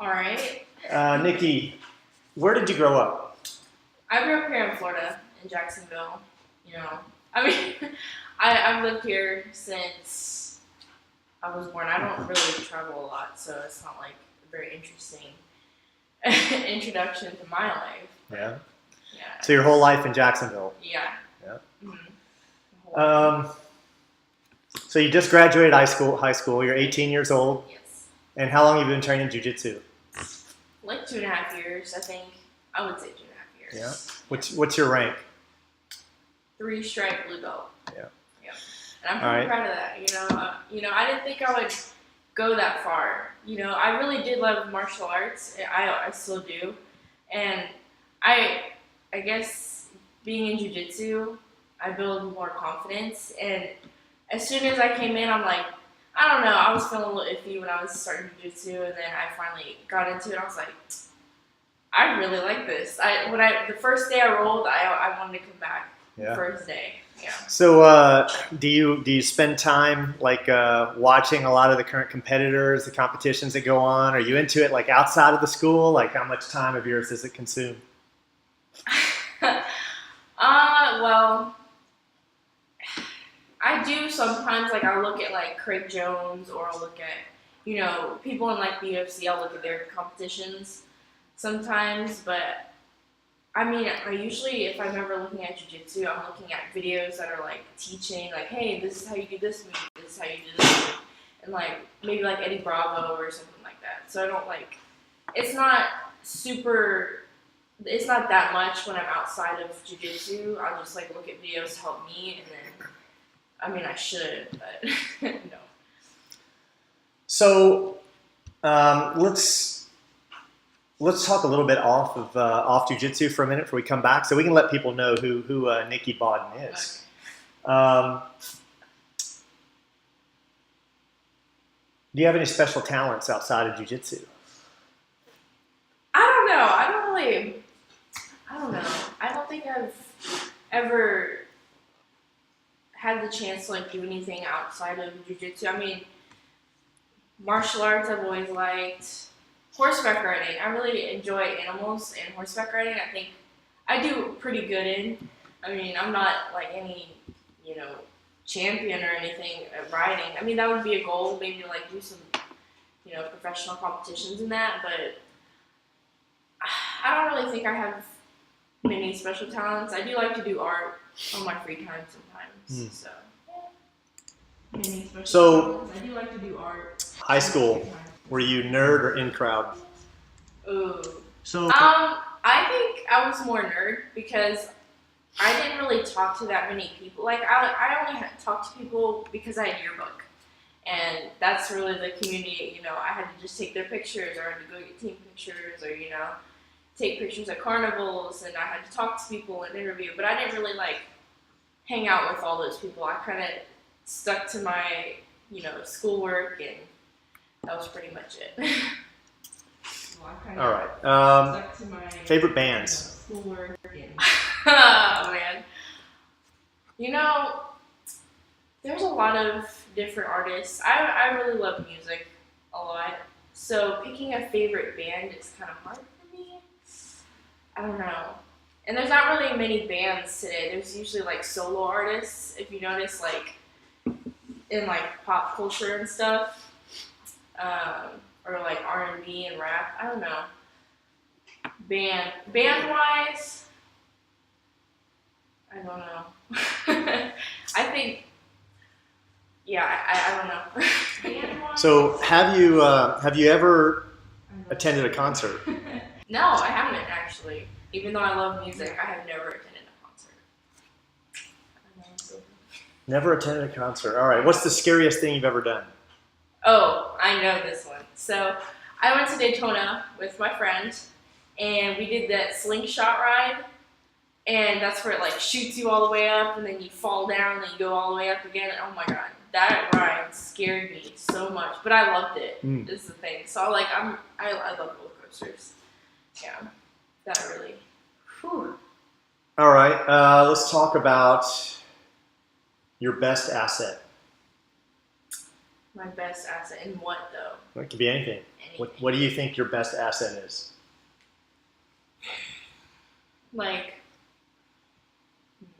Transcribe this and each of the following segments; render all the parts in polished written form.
All right. Nicky, where did you grow up? I grew up here in Florida, in Jacksonville. I mean, I've lived here since I was born. I don't really travel a lot, so it's not like a very interesting introduction to my life. Yeah. Yeah. So your whole life in Jacksonville? Yeah. Yeah. Mm-hmm. So you just graduated high school. You're 18 years old. Yes. And how long have you been training jiu-jitsu? Like 2.5 years, I think. I would say 2.5 years. Yeah. What's your rank? 3-stripe blue belt. Yeah. Yeah. And I'm pretty proud of that. I didn't think I would go that far. I really did love martial arts. I still do. And I guess being in jiu-jitsu, I build more confidence. And as soon as I came in, I'm like, I don't know, I was feeling a little iffy when I was starting jiu-jitsu, and then I finally got into it. I was like, I really like this. The first day I rolled, I wanted to come back. Yeah. The first day. Yeah. So do you spend time like watching a lot of the current competitors, the competitions that go on? Are you into it like outside of the school? Like how much time of yours does it consume? Well, I do sometimes. Like I'll look at like Craig Jones, or I'll look at people in like the UFC. I'll look at their competitions sometimes, but I mean, I usually, if I'm ever looking at jiu-jitsu, I'm looking at videos that are like teaching, like, hey, this is how you do this move, this is how you do this move, and like maybe like Eddie Bravo or something like that. So I don't like. It's not that much when I'm outside of jiu-jitsu. I'll just like look at videos to help me, and then, I mean, I should, but no. So let's talk a little bit off jiu-jitsu for a minute before we come back, so we can let people know who Nicole Baudin is. Okay. Do you have any special talents outside of jiu-jitsu? I don't know. I don't know. I don't think I've ever had the chance to like do anything outside of jiu-jitsu. I mean, martial arts I've always liked. Horseback riding. I really enjoy animals, and horseback riding I think I do pretty good in. I mean, I'm not like any, champion or anything at riding. I mean, that would be a goal, maybe to like do some, professional competitions in that, but I don't really think I have many special talents. I do like to do art on my free time sometimes. So, many special talents. I do like to do art. High school. Were you nerd or in crowd? Ooh. So I think I was more nerd because I didn't really talk to that many people. Like I only talked to people because I had yearbook, and that's really the community. I had to just take their pictures, or I had to go get team pictures, or take pictures at carnivals, and I had to talk to people and interview. But I didn't really like hang out with all those people. I kind of stuck to my schoolwork, and that was pretty much it. All right. Favorite bands? Oh, man. There's a lot of different artists. I really love music a lot. So picking a favorite band is kind of hard for me. I don't know. And there's not really many bands today. There's usually like solo artists, if you notice, like in like pop culture and stuff. Or like R&B and rap. I don't know. Band-wise, I don't know. I think, I don't know. Band-wise, so have you ever attended a concert? No, I haven't actually. Even though I love music, I have never attended a concert. Never attended a concert. All right. What's the scariest thing you've ever done? Oh, I know this one. So I went to Daytona with my friend, and we did that slingshot ride, and that's where it like shoots you all the way up, and then you fall down, and then you go all the way up again. Oh my god, that ride scared me so much, but I loved it. Is the thing. So I love roller coasters. Yeah, that really. Whew. All right, let's talk about your best asset. My best asset in what though? It could be anything. anything. What do you think your best asset is? Like,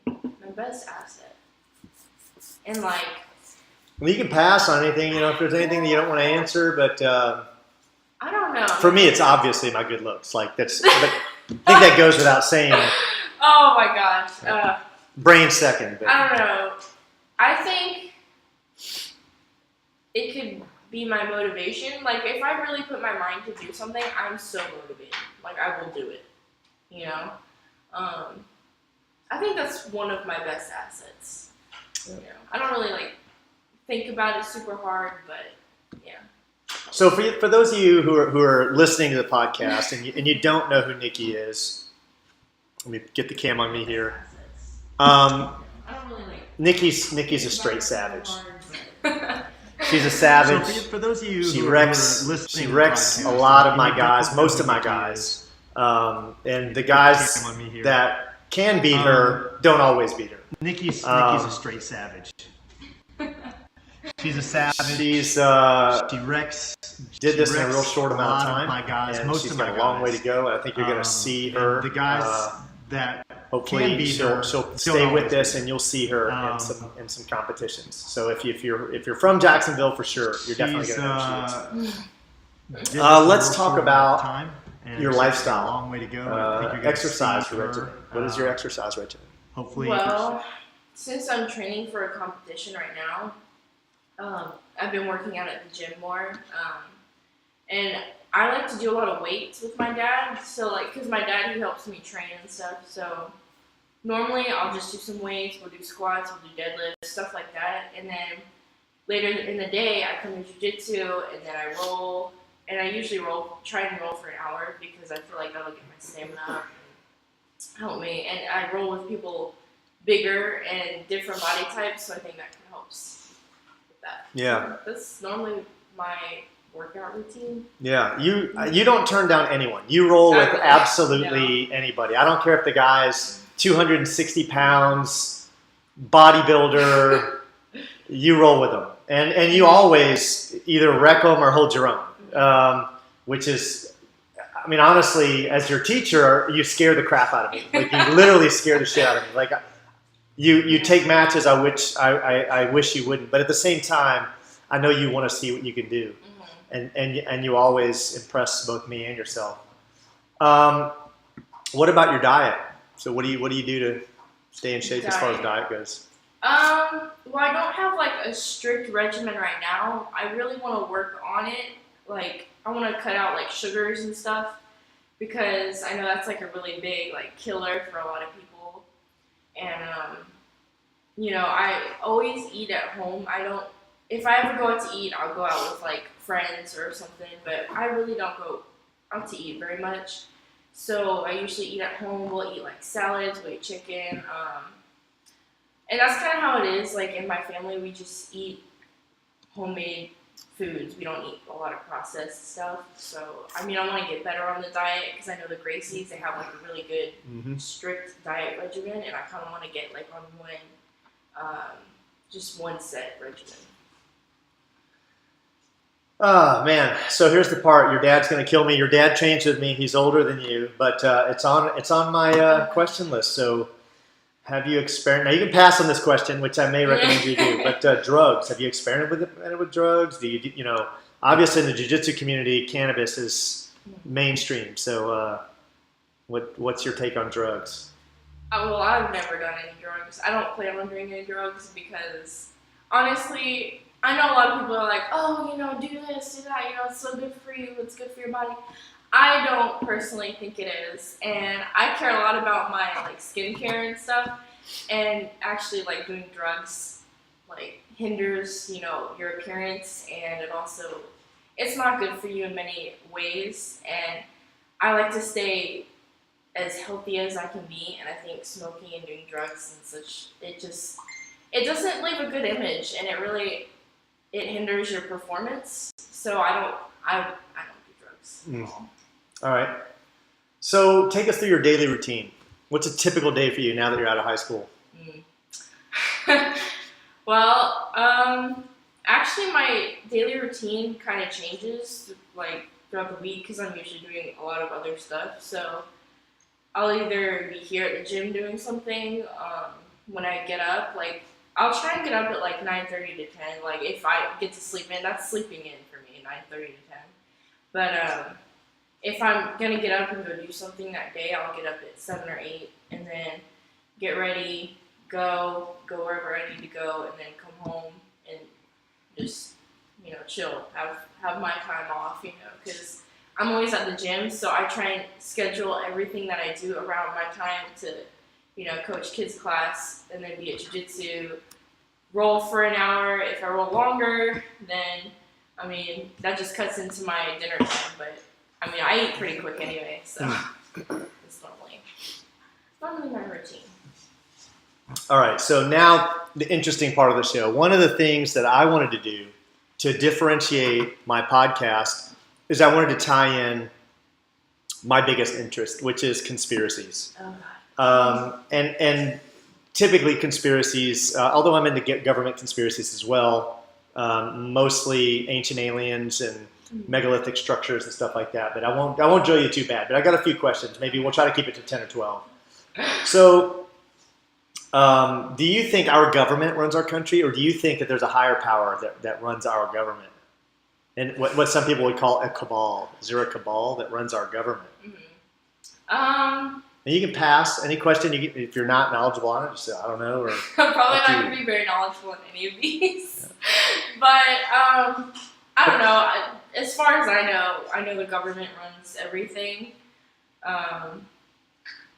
my best asset. And like, Well, you can pass on anything, if there's anything that you don't want to answer, but I don't know. for me, it's obviously my good looks. Like that's, but I think that goes without saying. Oh my gosh. Brain second. But. I don't know. I think it could be my motivation. Like, if I really put my mind to do something, I'm so motivated. Like, I will do it. I think that's one of my best assets. I don't really like think about it super hard, but yeah. So for those of you who are listening to the podcast and you don't know who Nicky is, let me get the cam on me here. I don't really like. Nicky's a straight savage. She's a savage. So for those of you she who wrecks. are listening, She wrecks a lot of my guys, most of my guys, and the guys that can beat her don't always beat her. Nicky's a straight savage. She's a savage. She wrecks. Did this in a real short amount of time. My guys, and most she's of my got a guys. long way to go. And I think you're going to see her. The guys that hopefully can beat she'll stay with this, and you'll see her in some competitions. So if you're from Jacksonville, for sure, you're definitely going to know. Let's talk about your lifestyle. Long way to go. Exercise regimen. What is your exercise regimen? Hopefully. Well, since I'm training for a competition right now, I've been working out at the gym more, and I like to do a lot of weights with my dad. So because my dad, he helps me train and stuff. So normally I'll just do some weights. We'll do squats, we'll do deadlifts, stuff like that. And then later in the day, I come to jiu-jitsu, and then I roll. And I usually try and roll for an hour because I feel like that'll get my stamina up and help me. And I roll with people bigger and different body types, so I think that can help with that. Yeah. So that's normally my workout routine. Yeah, you don't turn down anyone. You roll with absolutely Yeah. anybody. I don't care if the guy's 260 pounds, bodybuilder. You roll with them, and you always either wreck them or hold your own. Which is, I mean, honestly, as your teacher, you scare the crap out of me. Like you literally scare the shit out of me. Like you take matches I wish you wouldn't, but at the same time, I know you want to see what you can do. And you always impress both me and yourself. What about your diet? So what do you do to stay in shape as far as diet goes? Well, I don't have like a strict regimen right now. I really want to work on it. Like I want to cut out like sugars and stuff because I know that's like a really big like killer for a lot of people. And I always eat at home. If I ever go out to eat, I'll go out with like friends or something, but I really don't go out to eat very much. So I usually eat at home. We'll eat like salads, we'll eat chicken. And that's kind of how it is. Like in my family, we just eat homemade foods. We don't eat a lot of processed stuff. So, I mean, I want to get better on the diet because I know the Gracies, they have like a really good strict diet regimen, and I kind of want to get like on one set regimen. Oh man! So here's the part. Your dad's going to kill me. Your dad trains with me. He's older than you, but it's on my question list. So, have you experimented? Now you can pass on this question, which I may recommend you do. But drugs. Have you experimented with drugs? Do you obviously in the jiu-jitsu community, cannabis is mainstream. So, what's your take on drugs? Well, I've never done any drugs. I don't plan on doing any drugs because honestly, I know a lot of people are like, oh, do this, do that, it's so good for you, it's good for your body. I don't personally think it is, and I care a lot about my like skincare and stuff, and actually like doing drugs like hinders, your appearance, and it's not good for you in many ways, and I like to stay as healthy as I can be, and I think smoking and doing drugs and such, it doesn't leave a good image, and it hinders your performance. So I don't do drugs. All right. So take us through your daily routine. What's a typical day for you now that you're out of high school? Well, actually my daily routine kind of changes like throughout the week because I'm usually doing a lot of other stuff. So I'll either be here at the gym doing something when I get up. Like, I'll try and get up at like 9:30 to 10. Like, if I get to sleep in, that's sleeping in for me, 9:30 to 10. But if I'm going to get up and go do something that day, I'll get up at 7 or 8 and then get ready, go wherever I need to go, and then come home and just, chill, have my time off, because I'm always at the gym, so I try and schedule everything that I do around my time to, coach kids class and then be at jiu-jitsu, roll for an hour. If I roll longer, then, that just cuts into my dinner time, but, I eat pretty quick anyway, so it's normally my routine. All right, so now the interesting part of the show. One of the things that I wanted to do to differentiate my podcast is I wanted to tie in my biggest interest, which is conspiracies. And typically conspiracies, although I'm into government conspiracies as well, mostly ancient aliens and megalithic structures and stuff like that. But I won't drill you too bad. But I got a few questions. Maybe we'll try to keep it to 10 or 12. So, do you think our government runs our country, or do you think that there's a higher power that runs our government? And what some people would call a cabal. Is there a cabal that runs our government? And you can pass any question if you're not knowledgeable on it. Just say, I don't know. Or I'm probably not going to be very knowledgeable in any of these. But I don't know. As far as I know the government runs everything.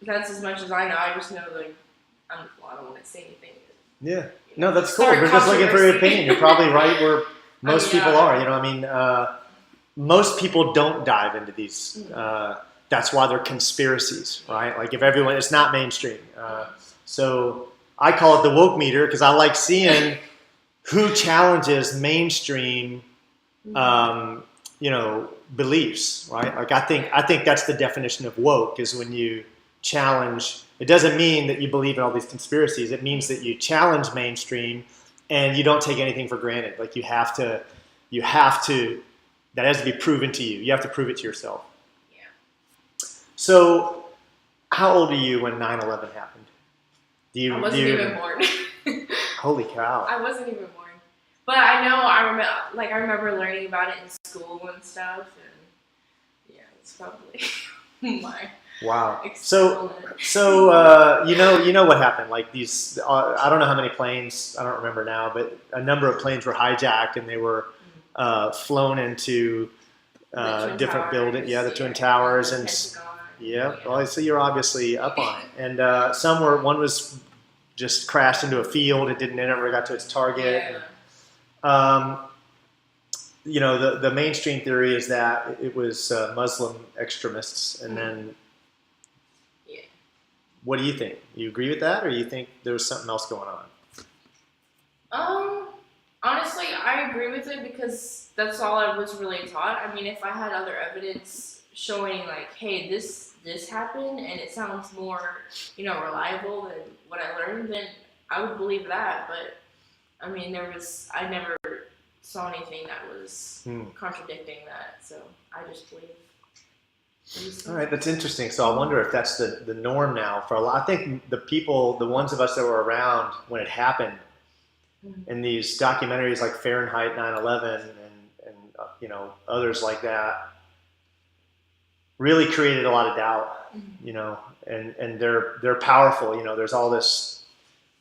That's as much as I know. I just know I don't want to say anything. Yeah. No, that's cool. We're just looking for your opinion. You're probably right where most people are. Most people don't dive into these. That's why they're conspiracies, right? Like if everyone, it's not mainstream. So I call it the woke meter because I like seeing who challenges mainstream, beliefs, right? Like I think that's the definition of woke is when you challenge. It doesn't mean that you believe in all these conspiracies. It means that you challenge mainstream and you don't take anything for granted. Like you have to, that has to be proven to you. You have to prove it to yourself. Yeah. So how old are you when 9/11 happened? I wasn't even born. Holy cow. I wasn't even born. But I remember learning about it in school and stuff. And yeah, it's probably my... Wow. So you know what happened? Like these, I don't know how many planes, I don't remember now, but a number of planes were hijacked and they were flown into different buildings. Yeah, the Twin Towers and yeah. Well, so you're obviously up on it. And one was just crashed into a field. It never got to its target. Yeah. The mainstream theory is that it was Muslim extremists, and then. What do you think? You agree with that, or you think there was something else going on? Honestly, I agree with it because that's all I was really taught. If I had other evidence showing like, hey, this happened and it sounds more, reliable than what I learned, then I would believe that. But I never saw anything that was contradicting that, so I just believe. All right, that's interesting. So I wonder if that's the norm now for a lot. I think the ones of us that were around when it happened, in these documentaries like Fahrenheit 9/11 and others like that, really created a lot of doubt. And they're powerful. There's all this.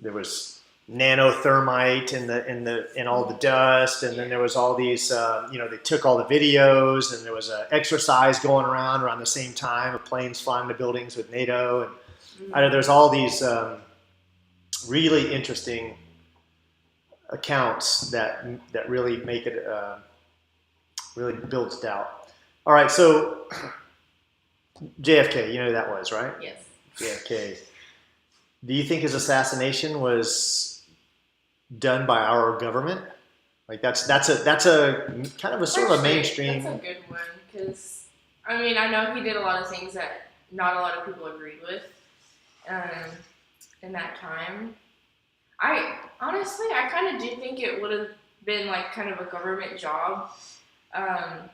There was nanothermite in all the dust, and then there was all these they took all the videos, and there was an exercise going around the same time of planes flying to buildings with NATO, and there's all these really interesting accounts that really make it really builds doubt. All right, so JFK, you know who that was, right? Yes. JFK. Do you think his assassination was done by our government? Like that's a kind of a sort of a mainstream. That's a good one because I know he did a lot of things that not a lot of people agreed with in that time. I kind of do think it would have been like kind of a government job. I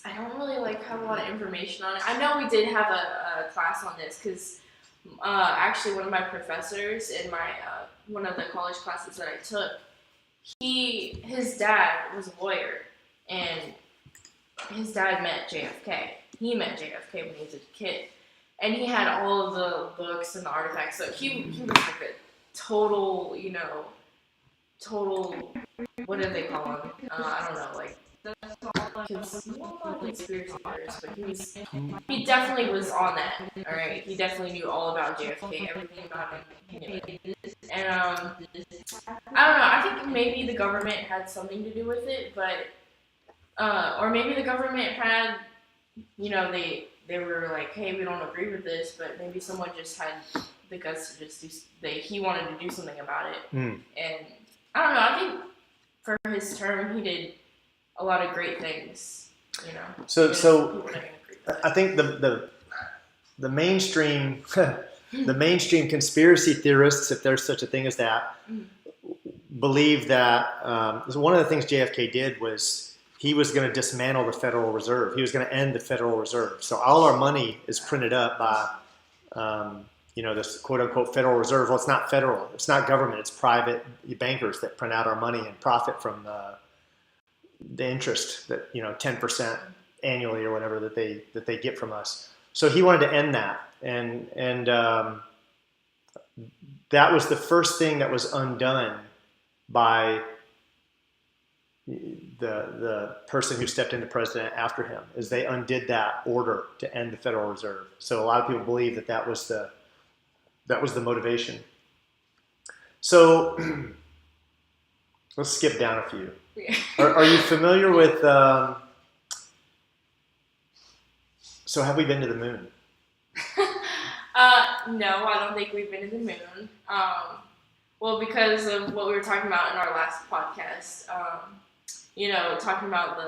I don't really like have a lot of information on it. I know we did have a class on this because actually one of my professors in my one of the college classes that I took, his dad was a lawyer, and his dad met JFK. He met JFK when he was a kid, and he had all of the books and the artifacts. So he was like a total, what do they call him? I don't know, like. Conspiracy theorist, but he definitely was on that. All right, he definitely knew all about JFK, everything about him. He knew it. And I don't know. I think maybe the government had something to do with it, but or maybe the government had, they were like, hey, we don't agree with this, but maybe someone just had the guts to just he wanted to do something about it. And I don't know. I think for his term, he did a lot of great things, So I think the mainstream the mainstream conspiracy theorists, if there's such a thing as that, believe that one of the things JFK did was he was going to dismantle the Federal Reserve. He was going to end the Federal Reserve. So all our money is printed up by this quote unquote Federal Reserve. Well, it's not federal. It's not government. It's private bankers that print out our money and profit from the interest that 10% annually or whatever that they get from us. So he wanted to end that, and that was the first thing that was undone by the person who stepped into president after him, is they undid that order to end the Federal Reserve. So a lot of people believe that was the motivation. So let's skip down a few. Are you familiar with, so have we been to the moon? No, I don't think we've been to the moon. Well, because of what we were talking about in our last podcast, talking about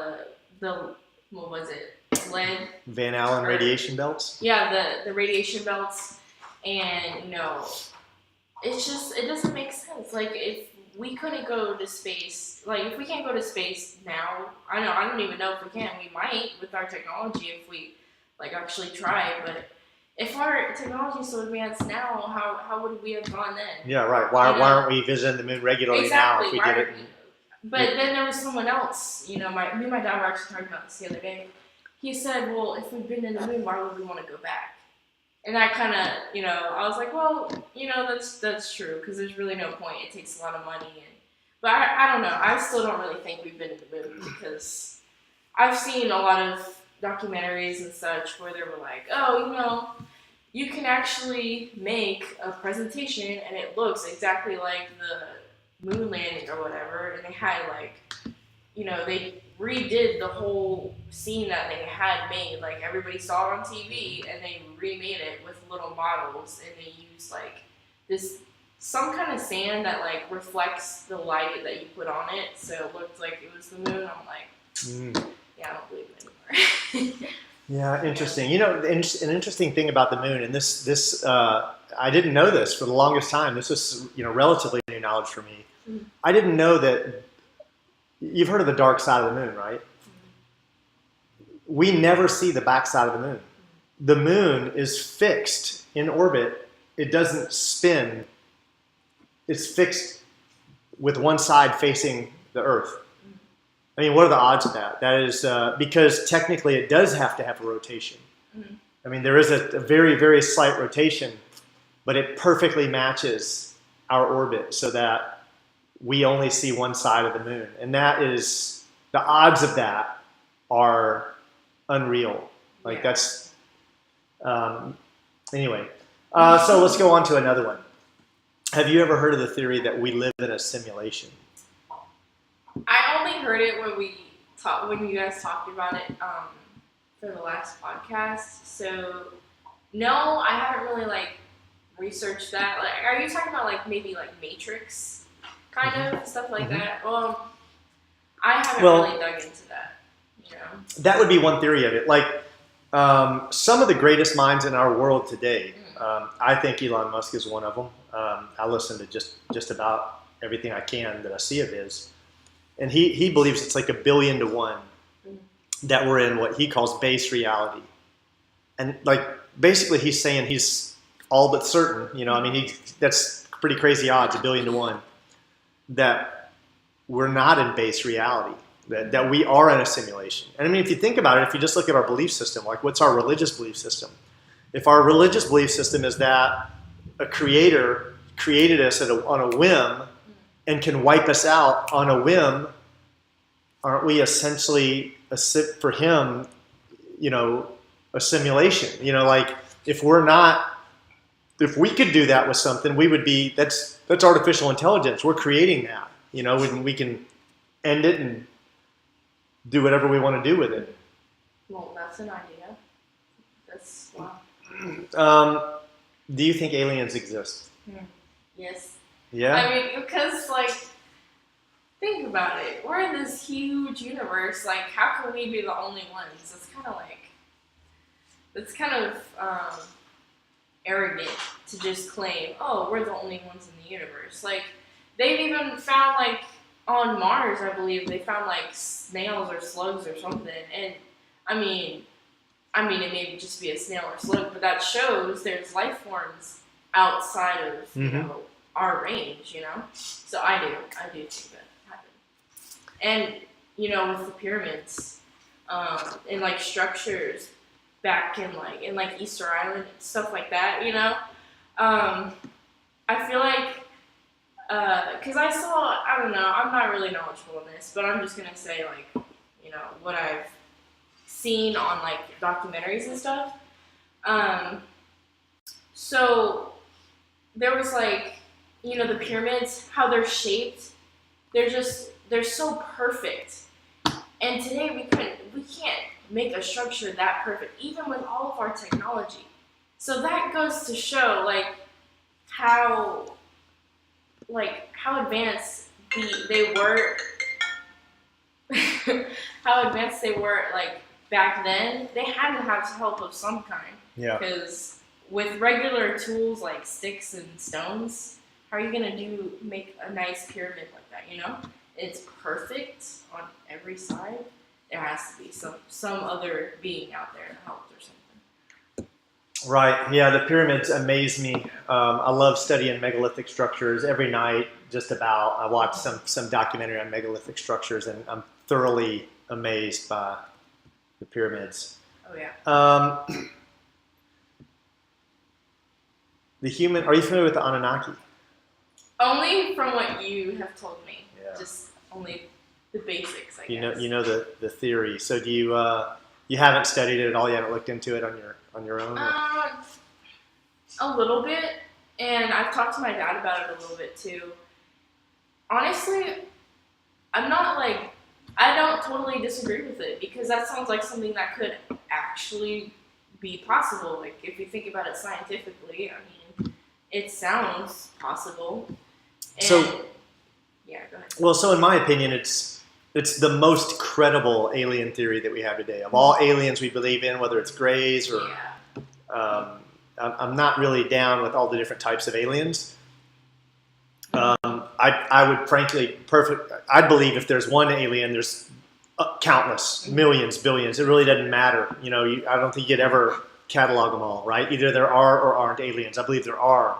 the what was it? Lead? Van Allen radiation belts? Yeah, the radiation belts. And, it doesn't make sense. Like, if we couldn't go to space, like, if we can't go to space now, I don't even know if we can. We might with our technology if we, actually try. But if our technology is so advanced now, how would we have gone then? Yeah, right. Why aren't we visiting the moon regularly now if we did it? But then there was someone else, me and my dad were actually talking about this the other day. He said, well, if we've been in the moon, why would we want to go back? And I kind of, I was like, well, that's true, because there's really no point. It takes a lot of money. But I don't know. I still don't really think we've been to the moon, because I've seen a lot of documentaries and such where they were like, oh, you can actually make a presentation and it looks exactly like the moon landing or whatever. And they had they redid the whole scene that they had made. Like, everybody saw it on TV, and they remade it with little models, and they used some kind of sand that reflects the light that you put on it, so it looked like it was the moon. I'm like, yeah, I don't believe it anymore. Yeah, interesting. An interesting thing about the moon, and this I didn't know this for the longest time. This was relatively new knowledge for me. I didn't know that. You've heard of the dark side of the moon, right? We never see the back side of the moon. The moon is fixed in orbit. It doesn't spin. It's fixed with one side facing the Earth. I mean, what are the odds of that? That is because technically it does have to have a rotation. I mean, there is a very, very slight rotation, but it perfectly matches our orbit so that we only see one side of the moon. And that is, the odds of that are unreal. That's, anyway. So let's go on to another one. Have you ever heard of the theory that we live in a simulation? I only heard it when you guys talked about it for the last podcast. So, no, I haven't really researched that. Are you talking about maybe Matrix? Kind of stuff like that. Well, I haven't really dug into that. That would be one theory of it. Some of the greatest minds in our world today, I think Elon Musk is one of them. I listen to just about everything I can that I see of his, and he believes it's 1 billion to 1 that we're in what he calls base reality. And like basically he's saying he's all but certain, you know, I mean, that's pretty crazy odds, 1 billion to 1, that we're not in base reality, that we are in a simulation. And I mean, if you think about it, if you just look at our belief system, like what's our religious belief system? If our religious belief system is that a creator created us on a whim and can wipe us out on a whim, aren't we essentially, for him, you know, a simulation? You know, like if we could do that with something, we would be, that's artificial intelligence. We're creating that, you know, and we can end it and do whatever we want to do with it. Well, that's an idea. That's, wow. Do you think aliens exist? Yes. Yeah? I mean, because, like, think about it. We're in this huge universe. Like, how can we be the only ones? It's kind of arrogant to just claim, oh, we're the only ones in the universe. Like, they've even found, like, on Mars, I believe, they found, like, snails or slugs or something. And, I mean, it may just be a snail or slug, but that shows there's life forms outside of, you know, our range, you know? So I do think that happened. And, you know, with the pyramids, and, like, structures back in Easter Island and stuff like that, you know? I feel like, because I don't know, I'm not really knowledgeable in this, but I'm just gonna say, like, you know, what I've seen on, like, documentaries and stuff. So there was, like, you know, the pyramids, how they're shaped, they're so perfect. And today we can't make a structure that perfect, even with all of our technology. So that goes to show, like, how advanced they were, how advanced they were, like, back then. They had to have help of some kind. Yeah. Because with regular tools like sticks and stones, how are you gonna make a nice pyramid like that, you know? It's perfect on every side. There has to be some other being out there that helped or something. Right. Yeah, the pyramids amaze me. I love studying megalithic structures every night. Just about. I watch some documentary on megalithic structures, and I'm thoroughly amazed by the pyramids. Oh yeah. Are you familiar with the Anunnaki? Only from what you have told me. Yeah. Just only the basics, I guess. You know the theory. So do you haven't studied it at all? You haven't looked into it on your own? A little bit, and I've talked to my dad about it a little bit too. Honestly, I don't totally disagree with it, because that sounds like something that could actually be possible. Like, if you think about it scientifically, I mean, it sounds possible. And, so, yeah, go ahead. Well, so in my opinion, it's the most credible alien theory that we have today. Of all aliens we believe in, whether it's Greys or... Yeah. I'm not really down with all the different types of aliens. I would frankly, I'd believe if there's one alien, there's countless, millions, billions. It really doesn't matter. You know, I don't think you'd ever catalog them all, right? Either there are or aren't aliens. I believe there are.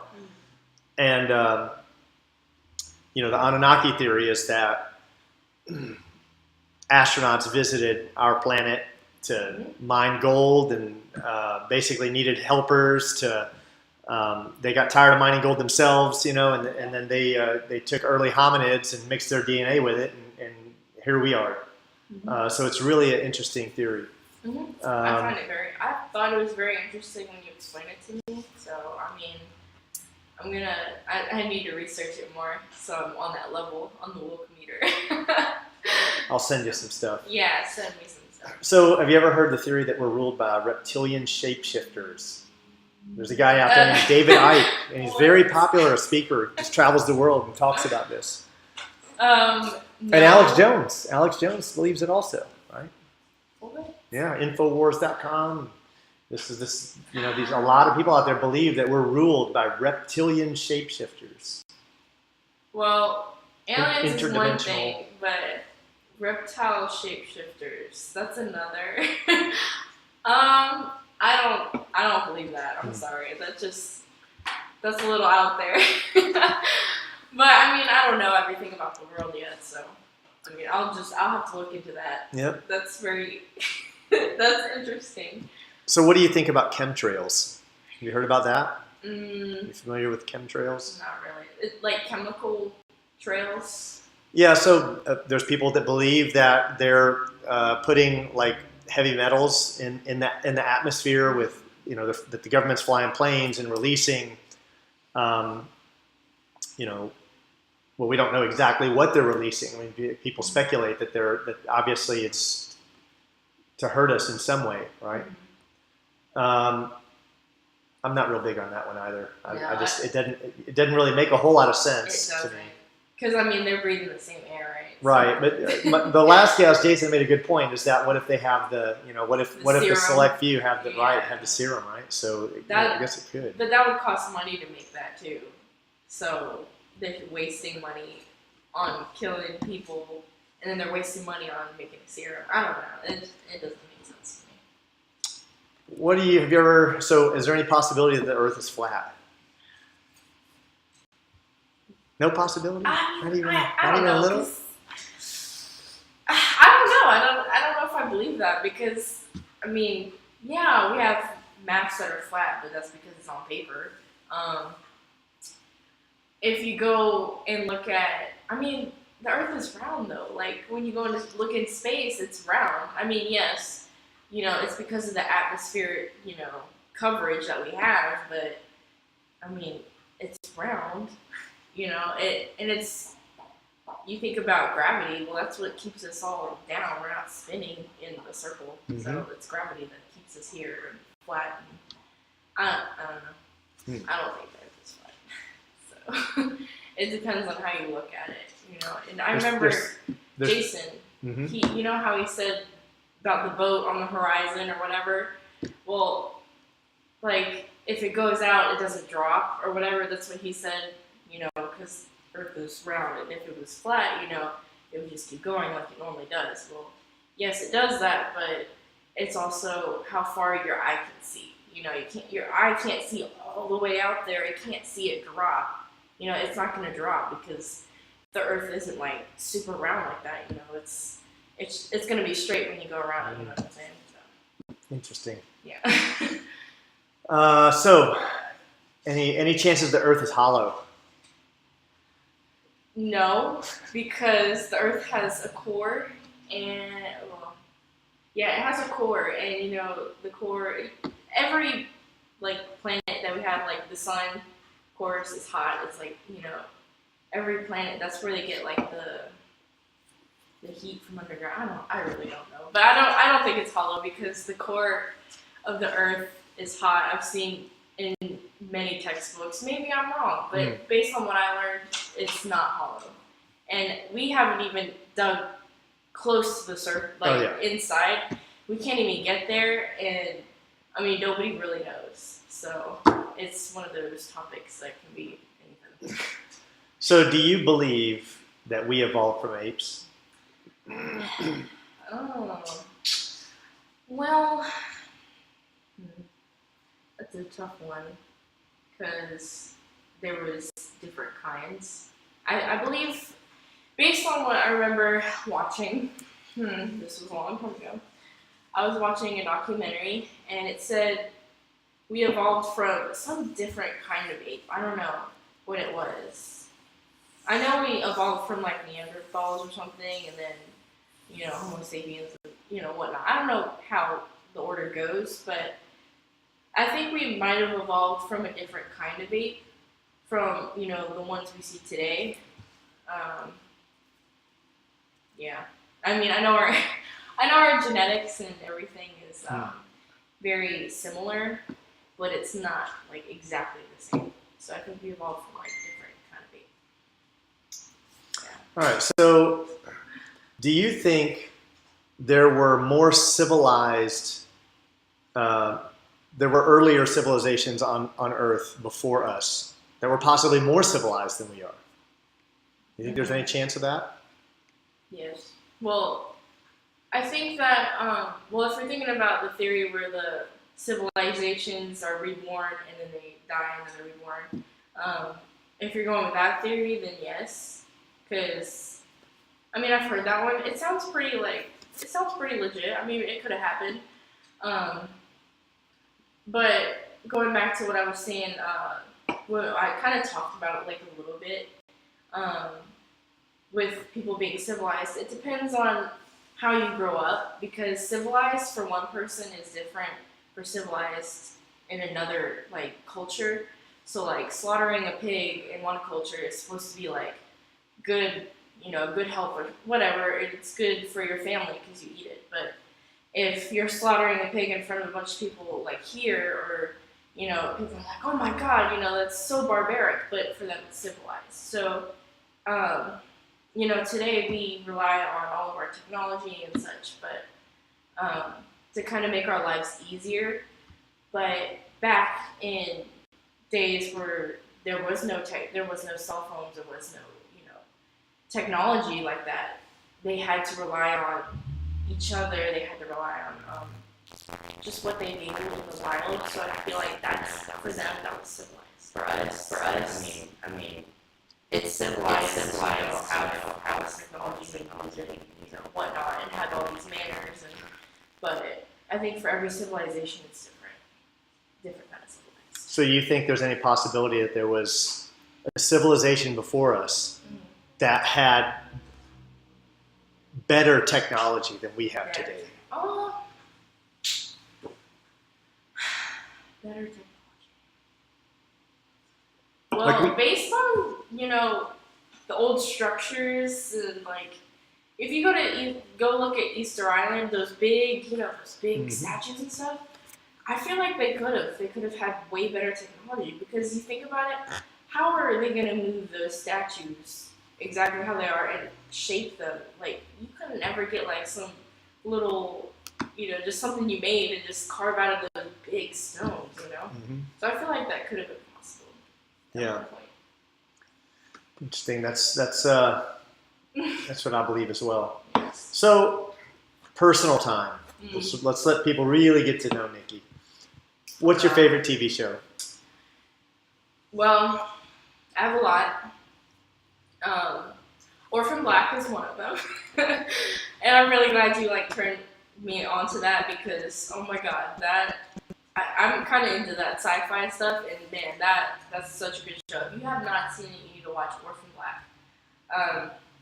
And, you know, the Anunnaki theory is that astronauts visited our planet to mine gold and basically needed helpers to, they got tired of mining gold themselves, you know, and then they took early hominids and mixed their DNA with it, and here we are. So it's really an interesting theory. I thought it was very interesting when you explained it to me, so, I mean, I need to research it more, so I'm on that level, on the woke meter. I'll send you some stuff. Yeah, send me some stuff. So, have you ever heard the theory that we're ruled by reptilian shapeshifters? There's a guy out there named David Icke, and he's very popular, a speaker, just travels the world and talks about this. No. And Alex Jones believes it also, right? Okay. Yeah, Infowars.com. You know, a lot of people out there believe that we're ruled by reptilian shapeshifters. Well, aliens is one thing, but reptile shapeshifters. That's another. I don't believe that. I'm sorry. That's a little out there. But I mean, I don't know everything about the world yet, so I mean, I'll have to look into that. Yep. That's very that's interesting. So what do you think about chemtrails? Have you heard about that? You familiar with chemtrails? Not really. Like chemical trails. Yeah, so there's people that believe that they're putting like heavy metals in the atmosphere with, you know, that the government's flying planes and releasing, you know, well, we don't know exactly what they're releasing. I mean, people speculate that obviously it's to hurt us in some way, right? I'm not real big on that one either. It doesn't really make a whole lot of sense to me. Because I mean, they're breathing the same air, right? Right, but the last guest, Jason, made a good point. Is that what if they have what if the select few have the serum, right? So I guess it could. But that would cost money to make that too. So they're wasting money on killing people, and then they're wasting money on making a serum. I don't know. It doesn't make sense to me. So is there any possibility that the Earth is flat? No possibility? I don't even know, a little? I don't know. I don't know if I believe that because, I mean, yeah, we have maps that are flat, but that's because it's on paper. If you go and look at, I mean, the Earth is round though. Like when you go and look in space, it's round. I mean, yes, you know, it's because of the atmospheric, you know, coverage that we have, but I mean, it's round. You know, it's, you think about gravity, well, that's what keeps us all down. We're not spinning in a circle. Mm-hmm. So it's gravity that keeps us here and flat. And I don't know. I don't think that it's flat. So it depends on how you look at it, you know. And I remember Jason, you know how he said about the boat on the horizon or whatever? Well, like, if it goes out, it doesn't drop or whatever. That's what he said. You know, because Earth is round, and if it was flat, you know, it would just keep going like it normally does. Well, yes, it does that, but it's also how far your eye can see. You know, your eye can't see all the way out there. It can't see it drop. You know, it's not going to drop because the Earth isn't like super round like that. You know, it's going to be straight when you go around it. You know what I'm saying? So. Interesting. Yeah. So, any chances the Earth is hollow? No, because the Earth has a core, and it has a core, and you know the core. Every like planet that we have, like the sun, of course, is hot. It's like, you know, every planet. That's where they get like the heat from underground. I really don't know, but I don't think it's hollow because the core of the Earth is hot. I've seen in many textbooks. Maybe I'm wrong, but based on what I learned, it's not hollow. And we haven't even dug close to the surface, inside. We can't even get there, and I mean, nobody really knows. So it's one of those topics that can be anything. So do you believe that we evolved from apes? Oh. Well, that's a tough one because there was different kinds. I believe, based on what I remember watching, this was a long time ago, I was watching a documentary and it said we evolved from some different kind of ape. I don't know what it was. I know we evolved from like Neanderthals or something, and then, you know, Homo sapiens, you know, whatnot. I don't know how the order goes, but I think we might have evolved from a different kind of ape, from, you know, the ones we see today. Yeah. I mean, I know our genetics and everything is very similar, but it's not like exactly the same. So I think we evolved from like different kind of ape. Yeah. All right. So, do you think there were more civilized? There were earlier civilizations on Earth before us that were possibly more civilized than we are. You think there's any chance of that? Yes. Well, I think that, if we're thinking about the theory where the civilizations are reborn and then they die and then they're reborn, if you're going with that theory, then yes. Because, I mean, I've heard that one. It sounds pretty legit. I mean, it could have happened. But going back to what I was saying, well, I kind of talked about it like a little bit, with people being civilized. It depends on how you grow up, because civilized for one person is different for civilized in another, like, culture. So, like, slaughtering a pig in one culture is supposed to be, like, good, good health or whatever. It's good for your family because you eat it. But if you're slaughtering a pig in front of a bunch of people, like here, or, people are like, oh my God, that's so barbaric, but for them it's civilized. So, today we rely on all of our technology and such, but to kind of make our lives easier. But back in days where there was no cell phones, there was no, technology like that, they had to rely on each other. They had to rely on just what they needed in the wild. So I feel like that's, for them, that was civilized. For us, I mean, it's civilized, how technology and whatnot, and had all these manners. But I think for every civilization, it's different kind of civilized. So you think there's any possibility that there was a civilization before us that had better technology than we have today? Oh, better technology. Well, based on, the old structures, and, like, if you go look at Easter Island, those big, statues and stuff, I feel like they could have had way better technology, because you think about it, how are they going to move those statues exactly how they are and shape them? Like, you couldn't ever get, like, some little, just something you made and just carve out of those big stones, So I feel like that could have been possible. Yeah. Interesting. That's what I believe as well. Yes. So, personal time. Let's let people really get to know Nikki. What's your favorite TV show? Well, I have a lot. Orphan Black is one of them. And I'm really glad you, turned me onto that, because, oh my God, I'm kind of into that sci-fi stuff, and man, that's such a good show. If you have not seen it, you need to watch Orphan Black.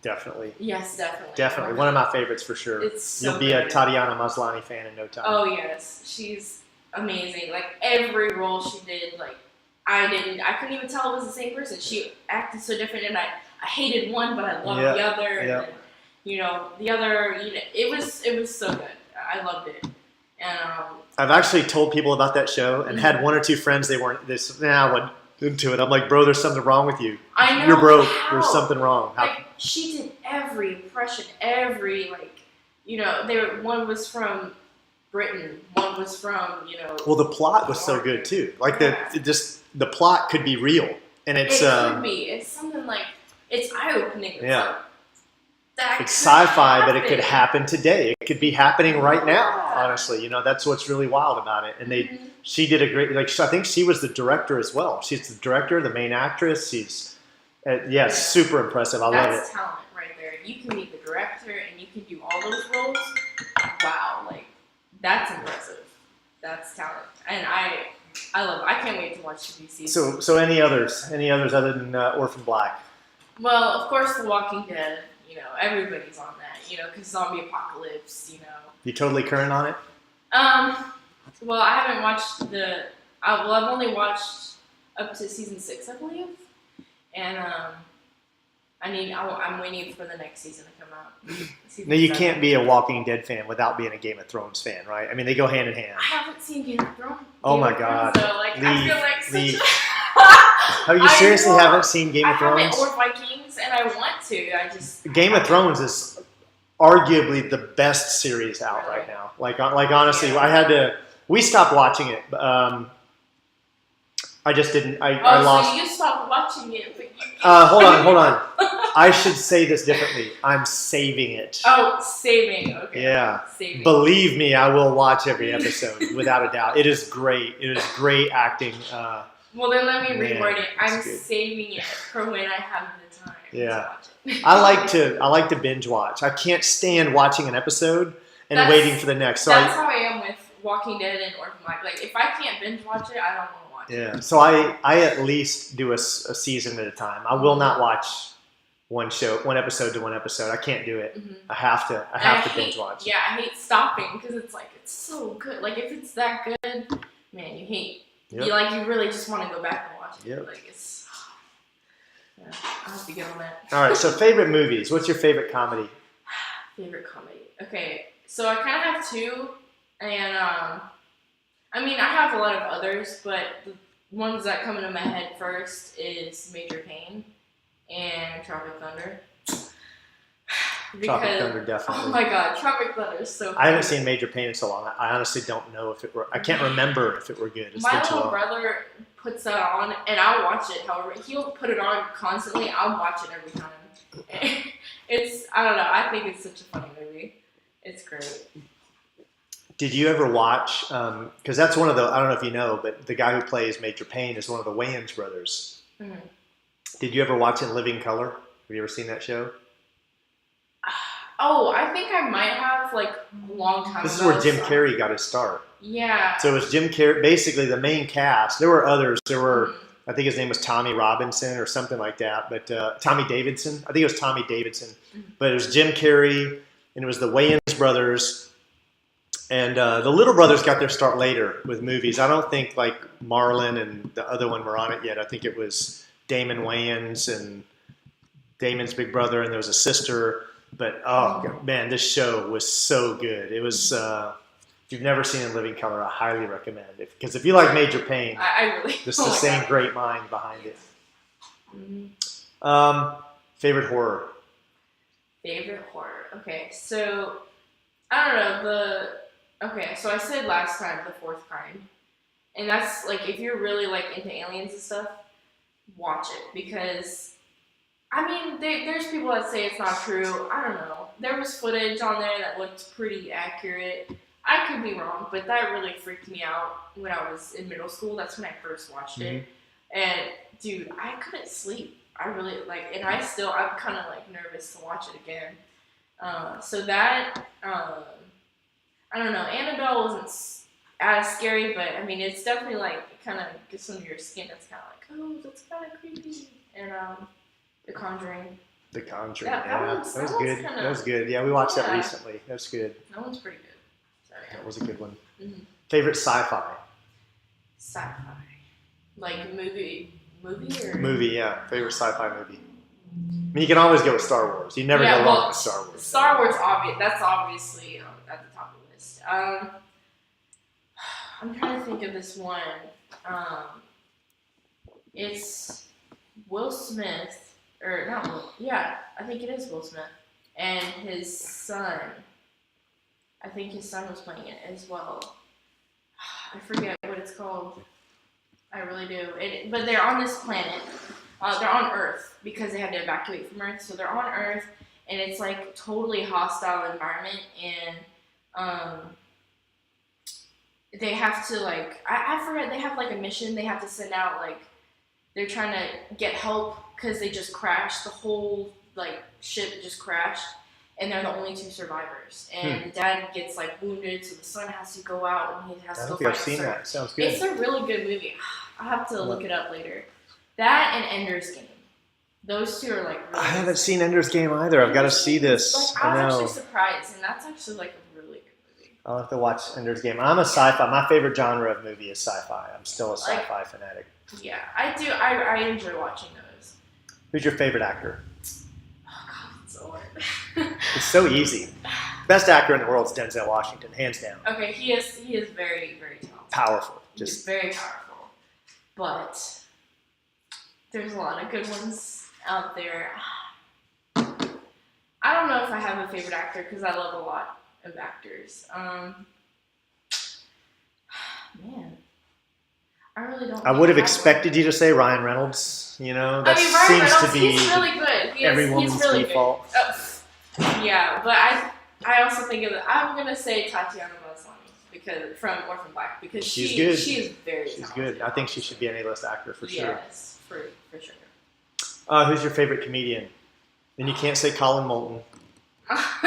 Definitely. Yes, definitely. Definitely. One of my favorites for sure. It's so You'll be a Tatiana Maslany fan in no time. Oh, yes. She's amazing. Like, every role she did, I couldn't even tell it was the same person. She acted so different, and I hated one, but I loved the other. And then, the other, it was so good. I loved it. And I've actually told people about that show, and had one or two friends, I wasn't into it. I'm like, bro, there's something wrong with you. I know. You're broke. How? There's something wrong. She did every impression, one was from Britain, one was from, Well, the plot was so good too. Like the plot could be real, and it's it could be. It's something like, it's eye-opening. Yeah. It's sci-fi, but it could happen today. It could be happening right now. Honestly, that's what's really wild about it. And she did a great. I think she was the director as well. She's the director, the main actress. She's, super impressive. I love it. That's talent right there. You can be the director and you can do all those roles. Wow, that's impressive. That's talent, and I love it. I can't wait to watch the new season. So any others other than Orphan Black? Well, of course, The Walking Dead. Everybody's on that. Because zombie apocalypse. You totally current on it? Well, I haven't watched I've only watched up to season 6, I believe, and I'm waiting for the next season to come out. No, you can't be a Walking Dead fan without being a Game of Thrones fan, right? I mean, they go hand in hand. I haven't seen Game of Thrones. Oh my God! So, I feel like such. Oh, you seriously haven't seen Game of Thrones? I haven't, or Vikings, and I want to. Game of Thrones is arguably the best series out right now. Honestly, we stopped watching it. I just didn't. I lost. So you stopped watching it, but you. Hold on. I should say this differently. I'm saving it. Oh, saving. Okay. Yeah. Saving. Believe me, I will watch every episode without a doubt. It is great. It is great acting. Well, then let me reword it. I'm good. saving it for when I have the time to watch it. I like to binge watch. I can't stand watching an episode and waiting for the next. So that's how I am with Walking Dead and Orphan Black. Like, if I can't binge watch it, I don't want to watch it. Yeah. So I at least do a season at a time. I will not watch one episode to one episode. I can't do it. Mm-hmm. I have to binge watch. Yeah, I hate stopping because it's like, it's so good. Like, if it's that good, man, you hate. Yep. You really just want to go back and watch it. Yep. Like, it's. Yeah, I'll have to get on that. All right. So favorite movies. What's your favorite comedy? Favorite comedy. Okay, so I kind of have two, and I mean, I have a lot of others, but the ones that come into my head first is Major Payne and Tropic Thunder. Tropic Thunder, definitely. Oh my God, Tropic Thunder is so funny. I haven't seen Major Payne in so long. I honestly don't know if it were. I can't remember if it were good. It's my been too little long. brother puts that on, and I'll watch it. However, he'll put it on constantly. I'll watch it every time. I don't know. I think it's such a funny movie. It's great. Did you ever watch? Because that's one of the. I don't know if you know, but the guy who plays Major Payne is one of the Wayans brothers. Mm-hmm. Did you ever watch In Living Color? Have you ever seen that show? Oh, I think I might have, like, a long time ago. This is where Jim Carrey got his start. Yeah. So it was Jim Carrey, basically the main cast. There were others. There were, I think his name was Tommy Robinson or something like that. But Tommy Davidson. I think it was Tommy Davidson. But it was Jim Carrey, and it was the Wayans brothers. And the Little Brothers got their start later with movies. I don't think, like, Marlon and the other one were on it yet. I think it was Damon Wayans and Damon's big brother, and there was a sister. But, man, this show was so good. It was, if you've never seen In Living Color, I highly recommend it. Because if you like Major Payne, I really just the same great mind behind it. Favorite horror? Favorite horror. Okay, so, I don't know, so I said last time, The Fourth Kind. And that's, like, if you're really, like, into aliens and stuff, watch it. Because, I mean, there's people that say it's not true. I don't know. There was footage on there that looked pretty accurate. I could be wrong, but that really freaked me out when I was in middle school. That's when I first watched it. And, dude, I couldn't sleep. I really, and I'm kind of, nervous to watch it again. So that, I don't know. Annabelle wasn't as scary, but, I mean, it's definitely, it kind of gets under your skin. It's kind of oh, that's kind of creepy. And, The Conjuring. The Conjuring, that was good. Kinda, that was good. Yeah, we watched that recently. That was good. That one's pretty good. Sorry. That was a good one. Mm-hmm. Favorite sci-fi? Sci-fi. Like movie or? Movie, yeah. Favorite sci-fi movie. I mean, you can always go with Star Wars. You never go wrong with Star Wars. Star Wars, that's obviously at the top of the list. I'm trying to think of this one. It's Will Smith. Or not Will. Yeah, I think it is Will Smith. And his son. I think his son was playing it as well. I forget what it's called. I really do. But they're on this planet. They're on Earth because they had to evacuate from Earth. So they're on Earth, and it's like totally hostile environment. And they have to I forget. They have a mission. They have to send out they're trying to get help because they just crashed. The whole ship just crashed, and they're the only two survivors. And the dad gets wounded, so the son has to go out and he has to go find I've seen that. Sounds good. It's a really good movie. I have to look it up later. That and Ender's Game. Those two are really I haven't seen Ender's Game either. I've got to see this. I was I know. actually surprised, and that's actually a really good movie. I'll have to watch Ender's Game. I'm a sci-fi. My favorite genre of movie is sci-fi. I'm still a sci-fi fanatic. Yeah, I do. I enjoy watching those. Who's your favorite actor? Oh God, it's so hard. It's so easy. Best actor in the world is Denzel Washington, hands down. Okay, he is very, very talented. Powerful. He's very powerful. But there's a lot of good ones out there. I don't know if I have a favorite actor because I love a lot of actors. Man. I really don't. I would have think expected you to say Ryan Reynolds. You know, that I mean, Ryan seems Reynolds, to be he's really good. every woman's he's really default. Good. Yeah, but I also think of I'm gonna say Tatiana Maslany because from Orphan Black because She's good. She is very. She's good. I think she should be an A-list actor for sure. Yes, for sure. Who's your favorite comedian? And you can't say Colin Moulton. Oh,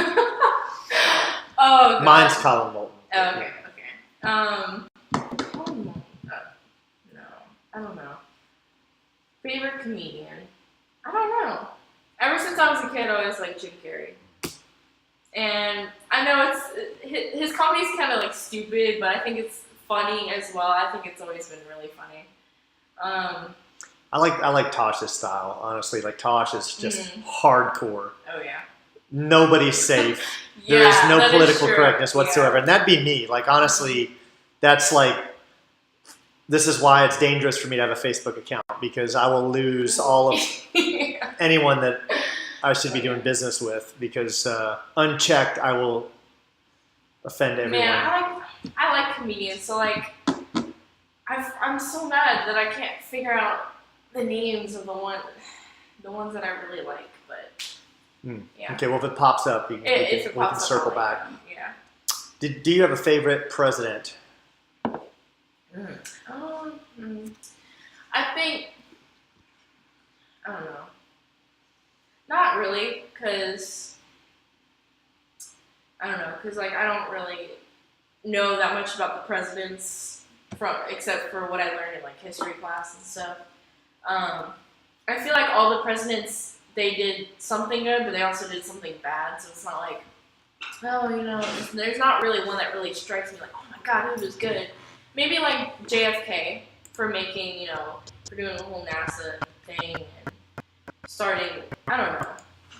God. Mine's Colin Moulton. Oh, okay. Colin Moulton. No, I don't know. Favorite comedian? I don't know. Ever since I was a kid, I always liked Jim Carrey. And I know his comedy's kind of like stupid, but I think it's funny as well. I think it's always been really funny. I like Tosh's style, honestly. Like Tosh is just hardcore. Oh yeah. Nobody's safe. There is no political correctness whatsoever. Yeah. And that'd be me. Like honestly, that's like this is why it's dangerous for me to have a Facebook account because I will lose all of anyone that I should be doing business with because unchecked I will offend everyone. Man, I like comedians, so like I'm so mad that I can't figure out the names of the ones that I really like, but yeah. Okay, well if it pops up, we can circle back. Yeah. Do you have a favorite president? I think I don't know. Not really, because like I don't really know that much about the presidents except for what I learned in like history class and stuff. I feel like all the presidents they did something good, but they also did something bad. So it's not like, there's not really one that really strikes me like, oh my god, he was good. Maybe like JFK for making, for doing the whole NASA thing and starting, I don't know.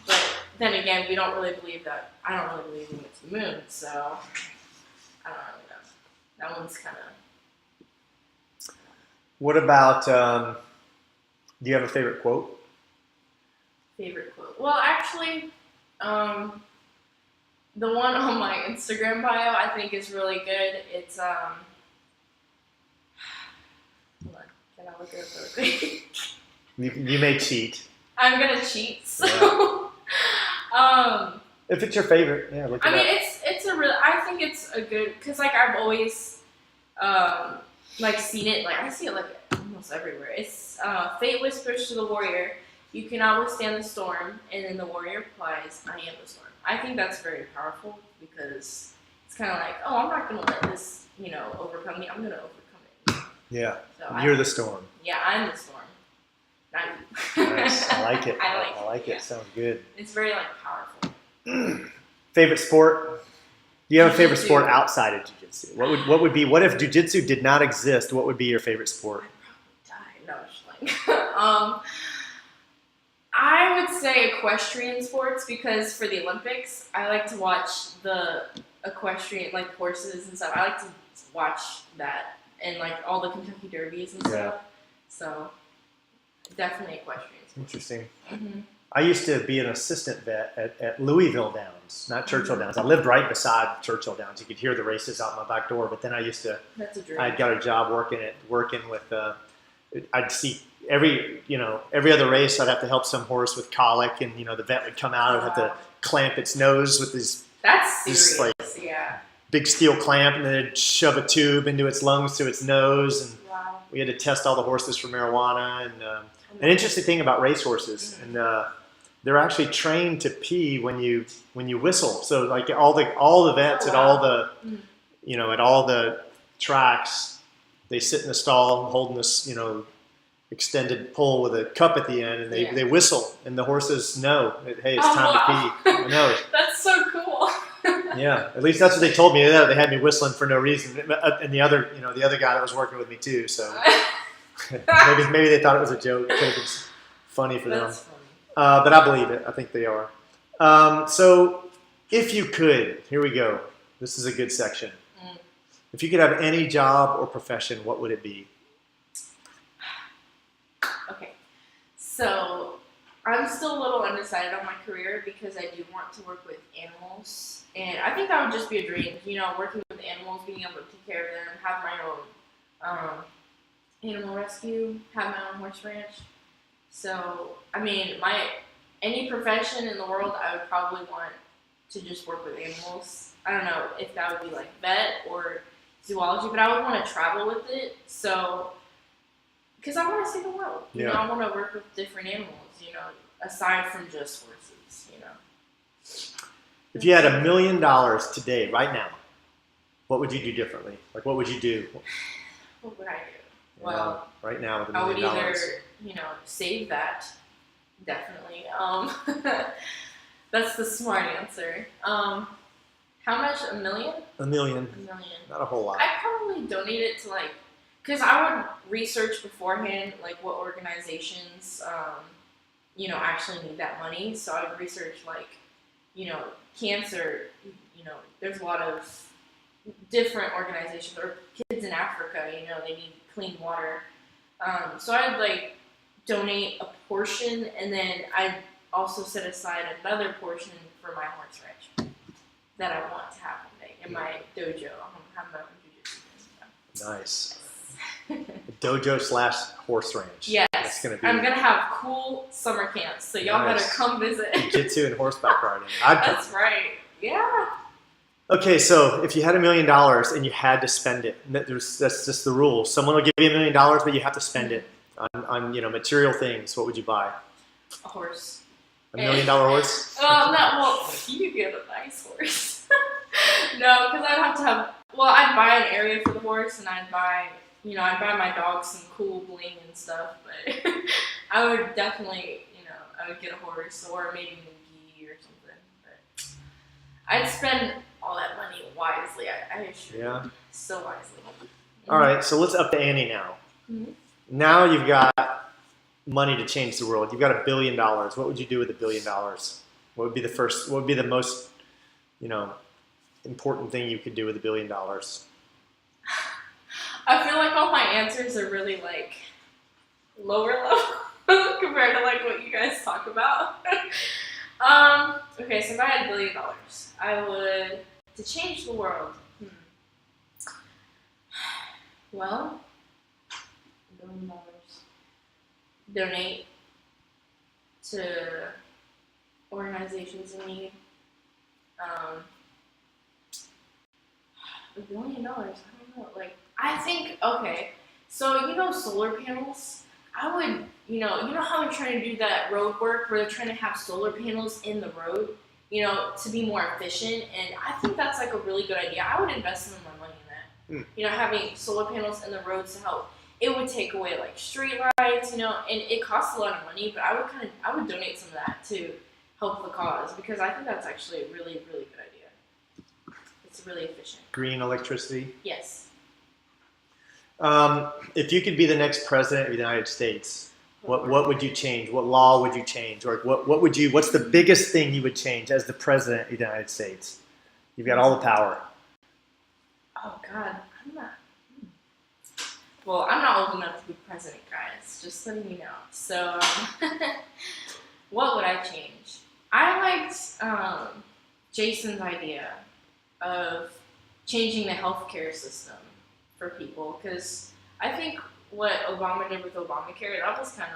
But then again, we don't really believe that. I don't really believe he went to the moon, so I don't really know. That one's kind of. What about, do you have a favorite quote? Favorite quote? Well, actually, the one on my Instagram bio I think is really good. It's, hold on, can I look it up really quick? You may cheat. I'm gonna cheat, so. If it's your favorite, yeah, look it up. I mean, I think it's a good, cause like I've always, seen it, like I see it like almost everywhere. It's, fate whispers to the warrior, you cannot withstand the storm, and then the warrior replies, I am the storm. I think that's very powerful because it's kind of like, oh, I'm not gonna let this, overcome me. I'm gonna overcome it. Yeah, So you're the storm. Yeah, I'm the storm. Not you. Nice. I like it. I like it. It. Sounds good. It's very powerful. Favorite sport? Do you have a favorite Jiu-Jitsu. sport outside of jiu-jitsu? What if jiu-jitsu did not exist? What would be your favorite sport? No, just like, I would say equestrian sports because for the Olympics, I like to watch the equestrian, like horses and stuff. I like to watch that and like all the Kentucky Derbies and stuff. So definitely equestrian sports. Interesting. Mm-hmm. I used to be an assistant vet at Louisville Downs, not Churchill Downs. I lived right beside Churchill Downs. You could hear the races out my back door. But then I used to. That's a dream. I got a job working with. I'd see every other race. I'd have to help some horse with colic, and the vet would come out. I'd have to clamp its nose with these. That's This, serious. like, Yeah. Big steel clamp, and then they'd shove a tube into its lungs to its nose, and Wow. we had to test all the horses for marijuana. And an interesting thing about racehorses, and they're actually trained to pee when you whistle. So like all the vets at all the at all the tracks, they sit in the stall holding this extended pole with a cup at the end, and they whistle, and the horses know that, hey, it's time to pee. I know. That's so cool. Yeah, at least that's what they told me. They had me whistling for no reason, and the other guy that was working with me too. So maybe they thought it was a joke. It could have been funny for them. That's funny. But I believe it. I think they are. So if you could, here we go. This is a good section. If you could have any job or profession, what would it be? Okay, so I'm still a little undecided on my career because I do want to work with animals, and I think that would just be a dream. Working with animals, being able to take care of them, have my own animal rescue, have my own horse ranch. So, I mean, any profession in the world, I would probably want to just work with animals. I don't know if that would be like vet or zoology, but I would want to travel with it. So, because I want to see the world. You know, I want to work with different animals, you know, aside from just horses, you know. If you had $1 million today, right now, what would you do differently? Like, what would you do? What would I do? Well, right now with $1 I would million. either, you know, save that, definitely. That's the smart answer. How much? $1 million? $1 million. $1 million. Not a whole lot. I'd probably donate it to like, because I would research beforehand, like what organizations, you know, actually need that money. So I would research like, you know, cancer. You know, there's a lot of different organizations, or kids in Africa. You know, they need clean water. So I'd like donate a portion, and then I'd also set aside another portion for my horse ranch that I want to have one day in my dojo. I'm gonna have my own jiu-jitsu. Nice. Dojo / horse ranch. Yes. That's gonna be I'm gonna have cool summer camps, so y'all better come visit. Jiu-Jitsu and horseback riding. I'd come. That's right. Yeah. Okay, so if you had $1 million and you had to spend it, that's just the rule. Someone will give you $1 million, but you have to spend it on you know, material things. What would you buy? A horse. $1 million horse? Well, you get a nice horse. No, because I'd have to have. Well, I'd buy an area for the horse, and I'd buy my dog some cool bling and stuff. But I would definitely, you know, I would get a horse or maybe Nicky or something. But I'd spend all that money wisely. I assure you. Yeah. So wisely. All right, so let's up the ante now. Mm-hmm. Now you've got money to change the world. You've got $1 billion. What would you do with $1 billion? What would be the most, you know, important thing you could do with $1 billion? I feel like all my answers are really like lower level compared to like what you guys talk about. Okay, so if I had $1 billion, I would, to change the world. Well, $1 billion. Donate to organizations in need. $1 billion. I don't know. Like, I think, okay. So you know solar panels. I would, you know how they're trying to do that road work where they're trying to have solar panels in the road, you know, to be more efficient. And I think that's like a really good idea. I would invest some of my money in that. You know, having solar panels in the roads to help. It would take away like street lights, you know, and it costs a lot of money. But I would donate some of that to help the cause, because I think that's actually a really, really good idea. It's really efficient. Green electricity? Yes. If you could be the next president of the United States, what would you change? What law would you change? Or what's the biggest thing you would change as the president of the United States? You've got all the power. Oh God, I'm not. Well, I'm not old enough to be president, guys. Just letting you know. So, what would I change? I liked Jason's idea of changing the healthcare system for people, because I think what Obama did with Obamacare, that was kind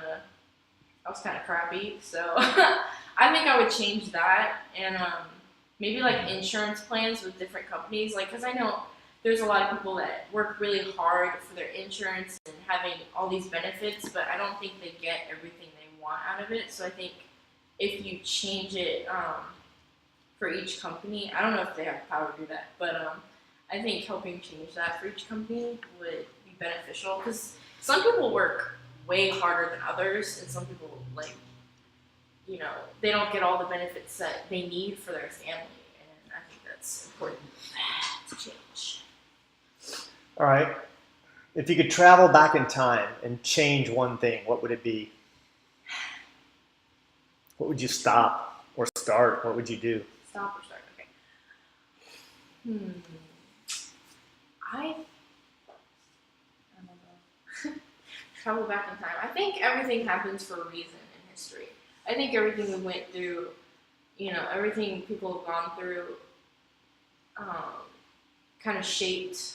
of crappy. So I think I would change that, and maybe like insurance plans with different companies, like, because I know there's a lot of people that work really hard for their insurance and having all these benefits, but I don't think they get everything they want out of it. So I think if you change it for each company, I don't know if they have the power to do that, but I think helping change that for each company would be beneficial, because some people work way harder than others, and some people, like, you know, they don't get all the benefits that they need for their family, and I think that's important to change. All right. If you could travel back in time and change one thing, what would it be? What would you stop or start? What would you do? Stop or start? Okay. I don't know. Travel back in time. I think everything happens for a reason in history. I think everything we went through, you know, everything people have gone through, kind of shaped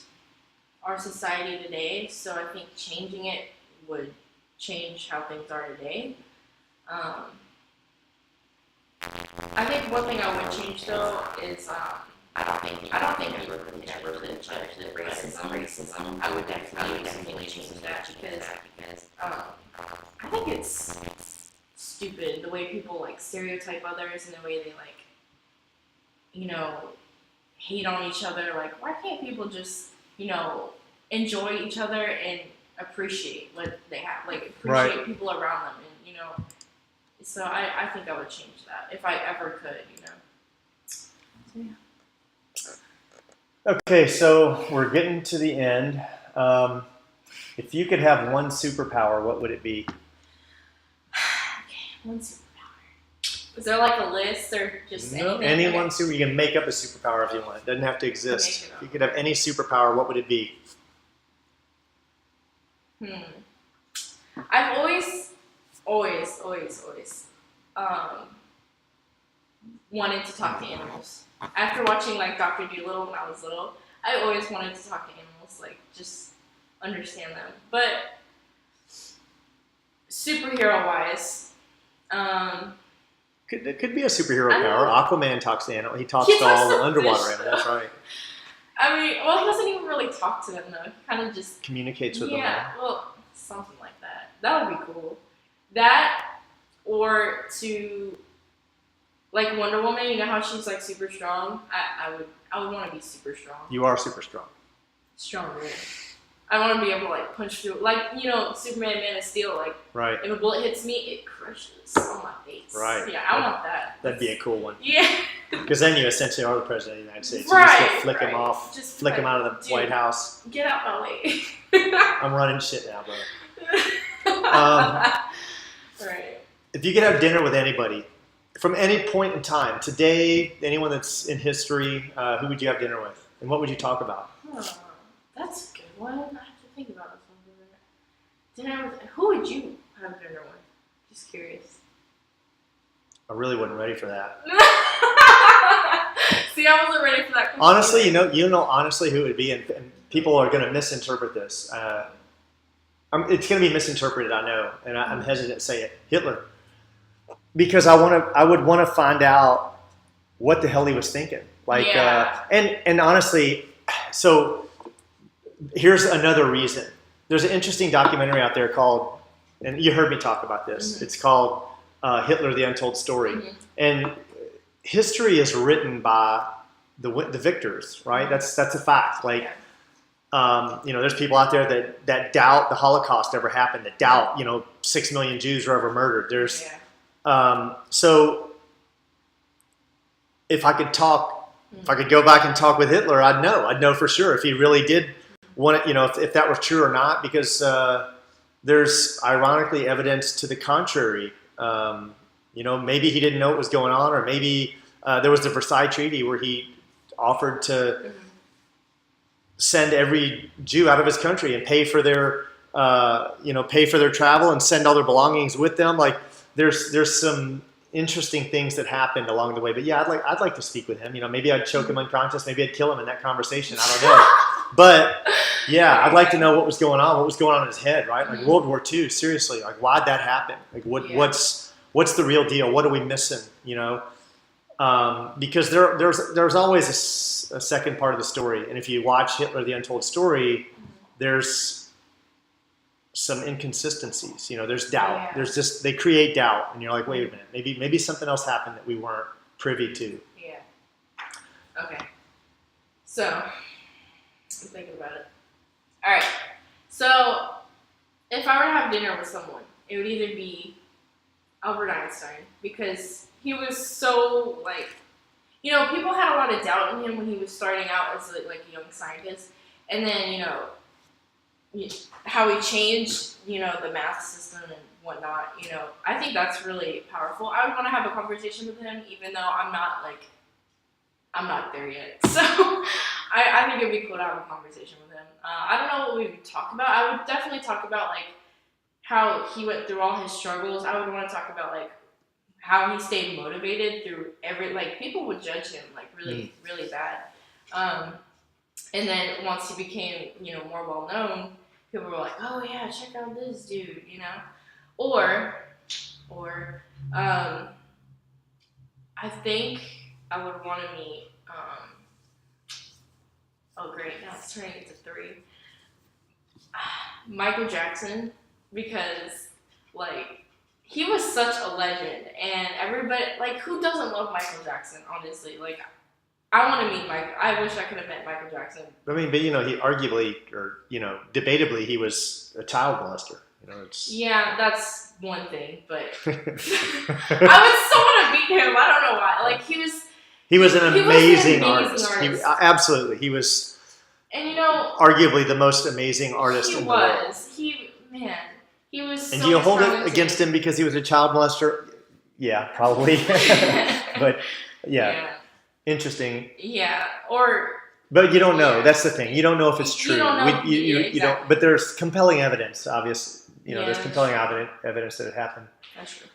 our society today. So I think changing it would change how things are today. I think one thing I would change though is I don't think people really ever could judge the racism. I would definitely change that because I think it's stupid the way people like stereotype others and the way they like, you know, hate on each other. Like, why can't people just, you know, enjoy each other and appreciate what they have, like appreciate people around them, and you know. So I think I would change that if I ever could, you know. So, yeah. Okay, so we're getting to the end. If you could have one superpower, what would it be? Okay, one superpower. Is there like a list or just anything? Any one super. You can make up a superpower if you want. It doesn't have to exist. If you could have any superpower, what would it be? I've always wanted to talk to animals. After watching like Dr. Dolittle when I was little, I always wanted to talk to animals, like just understand them. But superhero wise, It could be a superhero power. Aquaman talks to animals. He talks to all the underwater animals. That's right. I mean, well, he doesn't even really talk to them though. He kind of just communicates with them. Yeah, well, something like that. That would be cool. That, or to, like Wonder Woman, you know how she's like super strong? I would want to be super strong. You are super strong. Stronger. I want to be able to like punch through, like, you know, Superman, Man of Steel, like, right. If a bullet hits me, it crushes on my face. Right. Yeah, I want that. That'd be a cool one. Yeah. Because then you essentially are the president of the United States. Right. You just flick him off, just flick him out of the White House. Get out my way. I'm running shit now, brother. Right. If you could have dinner with anybody from any point in time, today, anyone that's in history, who would you have dinner with? And what would you talk about? That's a good one. I have to think about this one. Dinner with, who would you have dinner with? Just curious. I really wasn't ready for that. See, I wasn't ready for that question. Honestly, you know honestly who it would be, and people are going to misinterpret this. It's going to be misinterpreted, I know, and I'm hesitant to say it. Hitler, because I would want to find out what the hell he was thinking. Like, and honestly, so here's another reason. There's an interesting documentary out there called, and you heard me talk about this. Mm-hmm. It's called Hitler: The Untold Story, mm-hmm. and history is written by the victors, right? That's a fact. Like. You know, there's people out there that doubt the Holocaust ever happened, that doubt, 6 million Jews were ever murdered. There's, so if I could go back and talk with Hitler, I'd know for sure if he really did want it, if that was true or not, because there's ironically evidence to the contrary. Maybe he didn't know what was going on, or maybe there was the Versailles Treaty where he offered to send every Jew out of his country and pay for their travel and send all their belongings with them. Like there's some interesting things that happened along the way. But yeah, I'd like to speak with him. Maybe I'd choke him unconscious. Maybe I'd kill him in that conversation. I don't know. But yeah, I'd like to know what was going on in his head, right? Like World War II, seriously, like why'd that happen? Like what's the real deal? What are we missing? Because there's always a second part of the story, and if you watch Hitler: The Untold Story, there's some inconsistencies. There's doubt. Yeah. There's just they create doubt, and you're like, wait a minute, maybe something else happened that we weren't privy to. Yeah. Okay. So I'm thinking about it. All right. So if I were to have dinner with someone, it would either be Albert Einstein, because he was so, people had a lot of doubt in him when he was starting out as, a young scientist. And then, how he changed, the math system and whatnot, I think that's really powerful. I would want to have a conversation with him, even though I'm not there yet. So I think it'd be cool to have a conversation with him. I don't know what we would talk about. I would definitely talk about, how he went through all his struggles. I would want to talk about, how he stayed motivated through people would judge him really, really bad. And then once he became, more well known, people were like, "Oh yeah, check out this dude," Or, I think I would want to meet. Oh great, now it's turning into 3. Michael Jackson, because he was such a legend, and everybody who doesn't love Michael Jackson? Honestly, I want to meet Mike. I wish I could have met Michael Jackson. I mean, but he arguably, or debatably, he was a child molester. Yeah, that's one thing, but I would still want to meet him. I don't know why. He was an amazing artist. Absolutely, he was. And arguably the most amazing artist in the world. He was. And do you hold it against him because he was a child molester? Yeah, probably. But yeah, interesting. Yeah, But you don't know. That's the thing. You don't know if it's true. You don't know. You don't. But there's compelling evidence. Obviously, there's compelling evidence that it happened. That's true.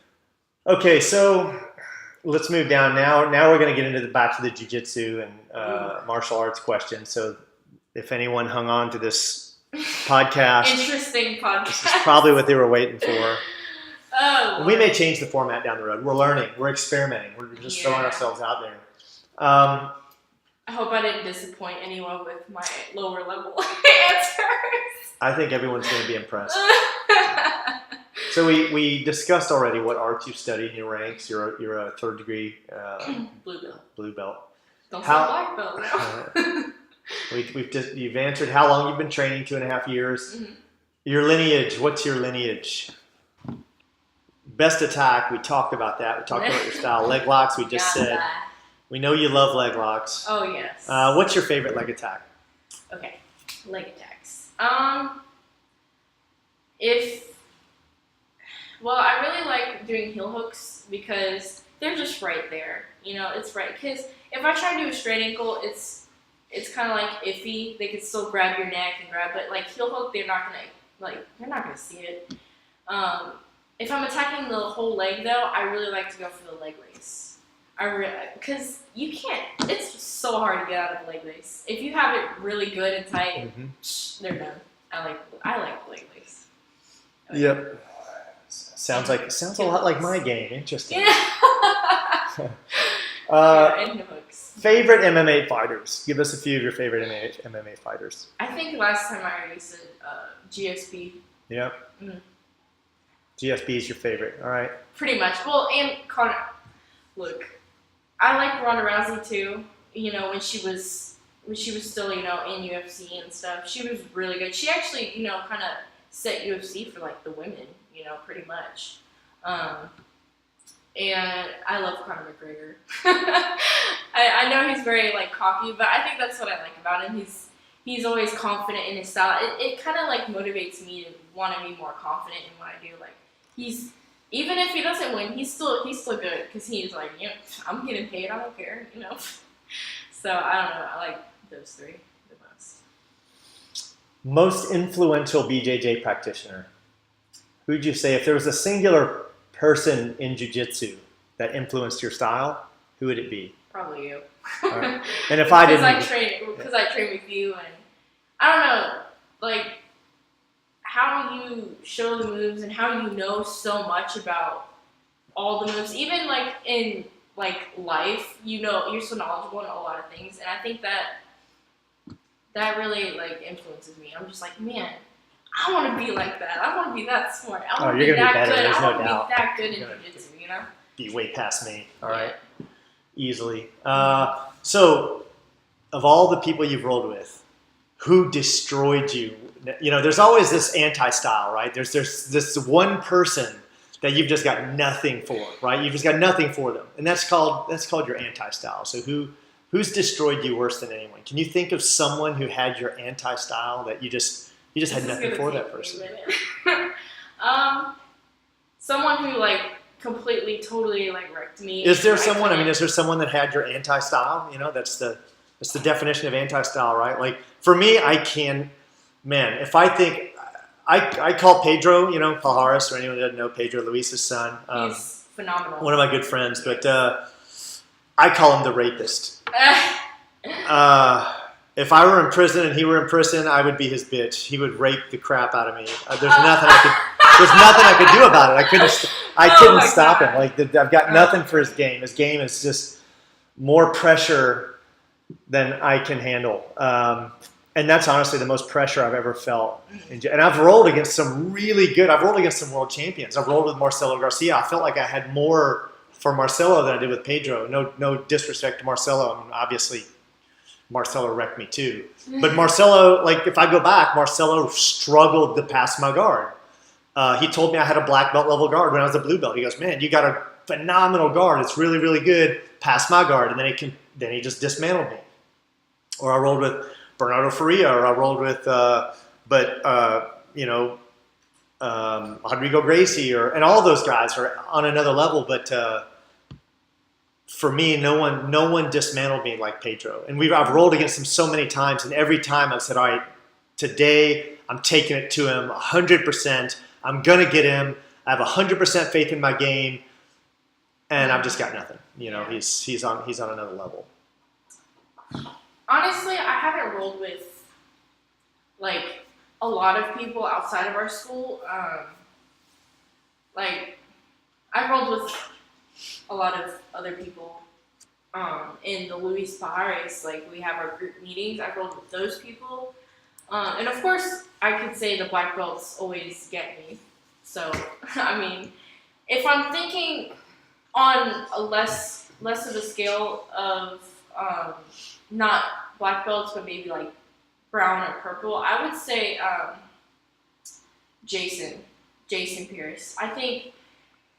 Okay, so let's move down now. Now we're going to get into back to the jiu-jitsu and martial arts questions. So if anyone hung on to this podcast, interesting podcast. This is probably what they were waiting for. Oh, we may change the format down the road. We're learning. We're experimenting. We're just throwing ourselves out there. I hope I didn't disappoint anyone with my lower level answers. I think everyone's going to be impressed. So we discussed already what arts you studied in your ranks. You're a 3rd degree blue belt. Don't say black belt now. You've answered how long you've been training, 2.5 years. Mm-hmm. Your lineage, what's your lineage? Best attack, we talked about that. We talked about your style. Leg locks, we just said. We know you love leg locks. Oh, yes. What's your favorite leg attack? Okay, leg attacks. I really like doing heel hooks because they're just right there. It's right. Because if I try to do a straight ankle, it's kind of iffy. They can still grab your neck and grab, but heel hook, they're not gonna see it. If I'm attacking the whole leg though, I really like to go for the leg lace. Because you can't. It's so hard to get out of the leg lace. If you have it really good and tight, they're done. I like the leg lace. Okay. Yep. Sounds a lot like my game. Interesting. Yeah. And hooks. Favorite MMA fighters? Give us a few of your favorite MMA fighters. I think last time I already said GSP. Yep. Mm-hmm. GSP is your favorite. All right. Pretty much. Well, and Conor. Look, I like Ronda Rousey too. When she was still in UFC and stuff, she was really good. She actually kind of set UFC for the women. Pretty much. And I love Conor McGregor. I know he's very cocky, but I think that's what I like about him. He's always confident in his style. It kind of motivates me to want to be more confident in what I do. He's, even if he doesn't win, he's still good because he's I'm getting paid. I don't care. So I don't know. I like those 3 the most. Most influential BJJ practitioner. Who'd you say, if there was a singular person in jiu-jitsu that influenced your style, who would it be? Probably you. All right. And if I didn't, because I train with you, and I don't know, how you show the moves and how you know so much about all the moves, even in life, you're so knowledgeable in a lot of things, and I think that really influences me. I'm just man, I want to be like that. I want to be that smart. I want to be that good. There's I no want to doubt. be that good in jiu-jitsu, Be way past me. All right. Easily. So, of all the people you've rolled with, who destroyed you? There's always this anti-style, right? There's this one person that you've just got nothing for, right? You've just got nothing for them, and that's called your anti-style. So who's destroyed you worse than anyone? Can you think of someone who had your anti-style that you just had nothing for that person? Someone who completely, totally wrecked me. Is there someone? Is there someone that had your anti-style? That's the definition of anti-style, right? For me, if I think, I call Pedro, Pajares, or anyone that doesn't know Pedro, Luis's son. He's phenomenal. One of my good friends, but I call him the rapist. if I were in prison and he were in prison, I would be his bitch. He would rape the crap out of me. There's nothing I could do about it. I couldn't stop him. Like I've got nothing for his game. His game is just more pressure than I can handle. And that's honestly the most pressure I've ever felt. And I've rolled against some really good. I've rolled against some world champions. I've rolled with Marcelo Garcia. I felt like I had more for Marcelo than I did with Pedro. No disrespect to Marcelo. I mean, obviously, Marcelo wrecked me too. But Marcelo, like if I go back, Marcelo struggled to pass my guard. He told me I had a black belt level guard when I was a blue belt. He goes, man, you got a phenomenal guard. It's really, really good. Pass my guard. And then he just dismantled me. Or I rolled with Bernardo Faria, or I rolled with, Rodrigo Gracie, and all those guys are on another level. But for me, no one dismantled me like Pedro. And I've rolled against him so many times, and every time I've said, all right, today I'm taking it to him 100%. I'm gonna get him. I have 100% faith in my game, and I've just got nothing. He's on another level. Honestly, I haven't rolled with like a lot of people outside of our school. Like I've rolled with a lot of other people in the Luis Pajares. Like we have our group meetings. I've rolled with those people, and of course, I could say the black belts always get me. So I mean, if I'm thinking on a less of a scale of not black belts, but maybe like brown or purple, I would say Jason Pierce. I think,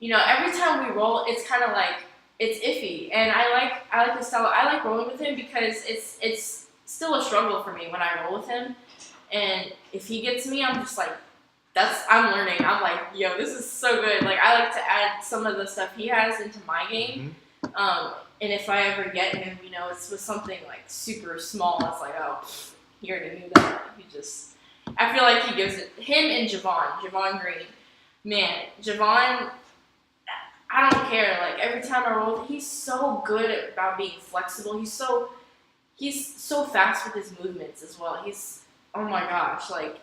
every time we roll, it's kind of like, it's iffy. And I like the style. I like rolling with him because it's still a struggle for me when I roll with him. And if he gets me, I'm just like, I'm learning. I'm like, yo, this is so good. Like, I like to add some of the stuff he has into my game. Mm-hmm. And if I ever get him, it's with something like super small. It's like, oh, he already knew that. I feel like he gives it. Him and Javon Green. Man, Javon, I don't care. Like every time I roll, he's so good about being flexible. He's so fast with his movements as well. Oh my gosh, like,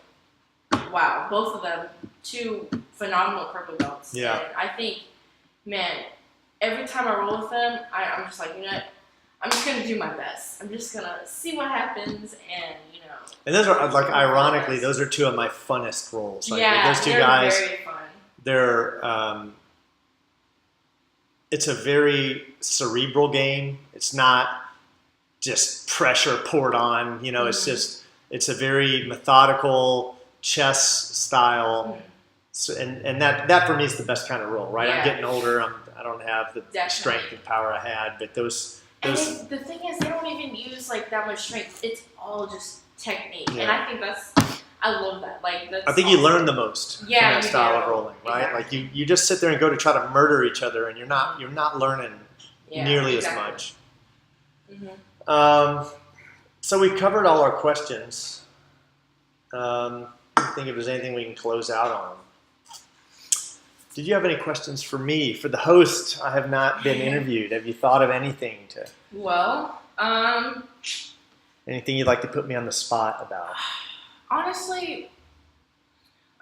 wow. Both of them, 2 phenomenal purple belts. Yeah. And I think, man, every time I roll with them, I'm just like, I'm just going to do my best. I'm just going to see what happens and, And those are, like, ironically, those are 2 of my funnest rolls. Like, yeah, those 2 guys, very fun. They're, it's a very cerebral game. It's not just pressure poured on, mm-hmm. It's a very methodical chess style. Mm-hmm. So, and that for me is the best kind of roll, right? Yeah. I'm getting older. I don't have the strength and power I had, but those. And the thing is, they don't even use like that much strength. It's all just technique, and I think I love that. Like, I think you learn the most from that style of rolling, right? Exactly. Like you just sit there and go to try to murder each other, and you're not learning nearly as much. Mm-hmm. So we covered all our questions. I think if there's anything we can close out on. Did you have any questions for me? For the host, I have not been interviewed. Have you thought of anything to? Well, anything you'd like to put me on the spot about? Honestly,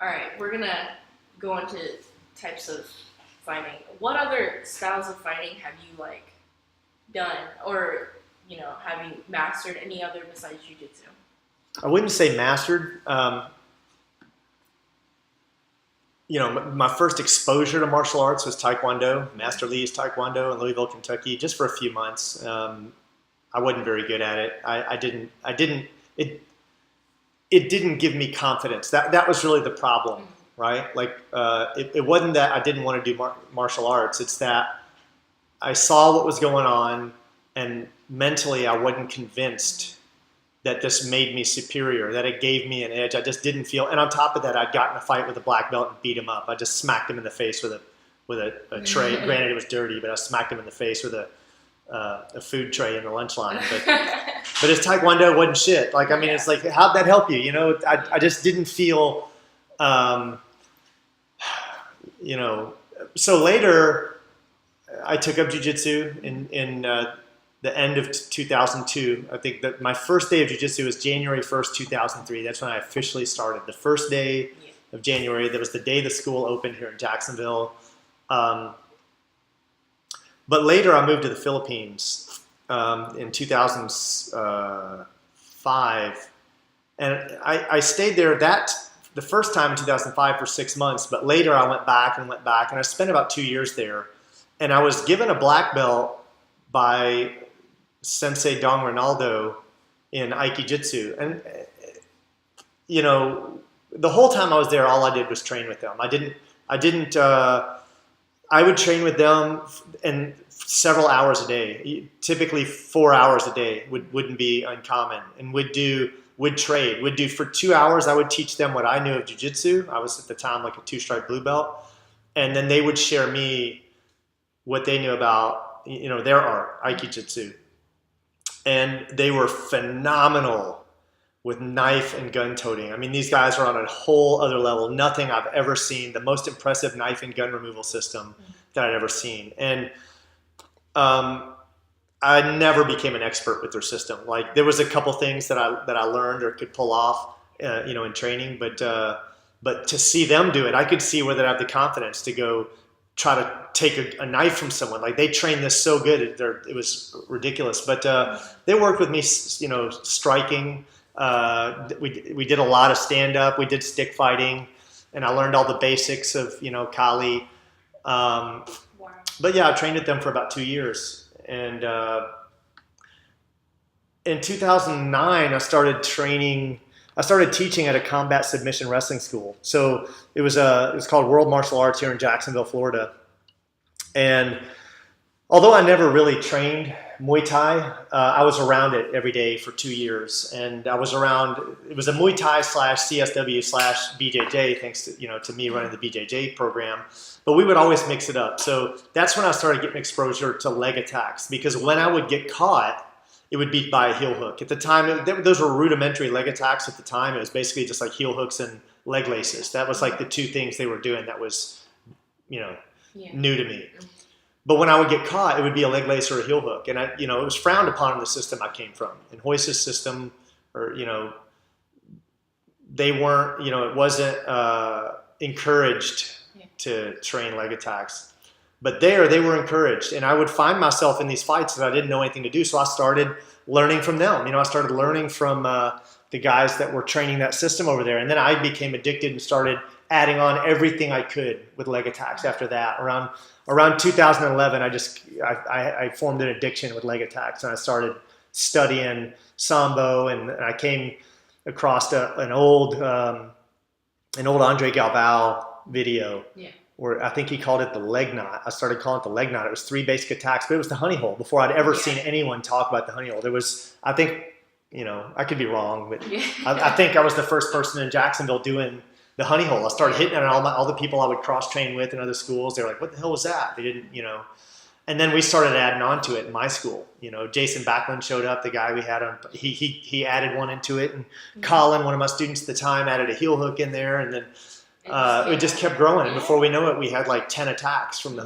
all right, we're gonna go into types of fighting. What other styles of fighting have you done, or have you mastered any other besides jiu-jitsu? I wouldn't say mastered. My first exposure to martial arts was Taekwondo, Master Lee's Taekwondo in Louisville, Kentucky, just for a few months. I wasn't very good at it. It didn't give me confidence. That was really the problem, right? Like, it wasn't that I didn't want to do martial arts. It's that I saw what was going on, and mentally I wasn't convinced that this made me superior, that it gave me an edge. I just didn't feel, and on top of that, I'd gotten in a fight with a black belt and beat him up. I just smacked him in the face with a tray. Granted, it was dirty, but I smacked him in the face with a food tray in the lunch line. But his Taekwondo wasn't shit. Like, I mean, it's like, how'd that help you? I just didn't feel, So later, I took up jiu-jitsu in the end of 2002. I think that my first day of jiu-jitsu was January 1st, 2003. That's when I officially started. The first day of January, that was the day the school opened here in Jacksonville. But later I moved to the Philippines in 2005. And I stayed there the first time in 2005 for 6 months, but later I went back, and I spent about 2 years there. And I was given a black belt by Sensei Don Ronaldo in Aikijitsu. And, the whole time I was there, all I did was train with them. I would train with them and several hours a day, typically 4 hours a day wouldn't be uncommon, and would trade. Would do for 2 hours. I would teach them what I knew of jiu-jitsu. I was at the time like a 2-stripe blue belt. And then they would share me what they knew about, their art, Aikijitsu. And they were phenomenal with knife and gun toting. I mean, these guys are on a whole other level. Nothing I've ever seen. The most impressive knife and gun removal system that I'd ever seen. And I never became an expert with their system. Like, there was a couple things that I learned or could pull off, in training. But to see them do it, I could see whether I'd have the confidence to go try to take a knife from someone. Like, they trained this so good, it was ridiculous. But they worked with me, striking. We did a lot of stand up. We did stick fighting, and I learned all the basics of Kali. Wow. But yeah, I trained with them for about 2 years. And in 2009, I started teaching at a combat submission wrestling school. So it was called World Martial Arts here in Jacksonville, Florida. And although I never really trained Muay Thai, I was around it every day for 2 years. And it was a Muay Thai / CSW / BJJ, thanks to me running the BJJ program. But we would always mix it up. So that's when I started getting exposure to leg attacks, because when I would get caught, it would be by a heel hook. At the time, those were rudimentary leg attacks at the time. It was basically just like heel hooks and leg laces. That was like the two things they were doing that was, new to me. But when I would get caught, it would be a leg lace or a heel hook. And it was frowned upon in the system I came from. In Hoyce's system, or, they weren't, it wasn't encouraged to train leg attacks. But there, they were encouraged. And I would find myself in these fights that I didn't know anything to do. So I started learning from them. I started learning from the guys that were training that system over there. And then I became addicted and started adding on everything I could with leg attacks after that. Around 2011, I formed an addiction with leg attacks. And I started studying Sambo. And I came across an old Andre Galvao video. Yeah. Where I think he called it the leg knot. I started calling it the leg knot. It was 3 basic attacks, but it was the honey hole before I'd ever seen anyone talk about the honey hole. There was, I think, I could be wrong, but I think I was the first person in Jacksonville doing the honey hole. I started hitting it on all the people I would cross train with in other schools. They were like, what the hell was that? They didn't, And then we started adding on to it in my school. Jason Backlund showed up, the guy we had on, he added one into it. And Colin, one of my students at the time, added a heel hook in there. And then it just kept growing, and before we know it, we had like 10 attacks from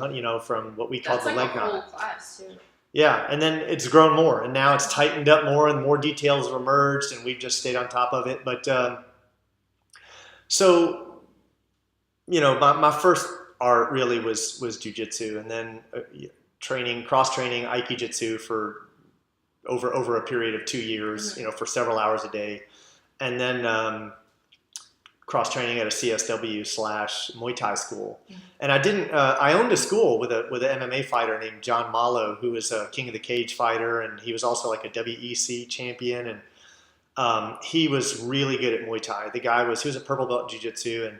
from what we called the leg knot. Whole class too. Yeah, and then it's grown more, and now it's tightened up more, and more details have emerged, and we've just stayed on top of it. But so my first art really was jiu-jitsu, and then cross training Aikijitsu for over a period of 2 years, for several hours a day, and then cross training at a CSW / Muay Thai school. And I owned a school with an MMA fighter named John Malo, who was a King of the Cage fighter, and he was also like a WEC champion. And he was really good at Muay Thai. He was a purple belt in jiu-jitsu, and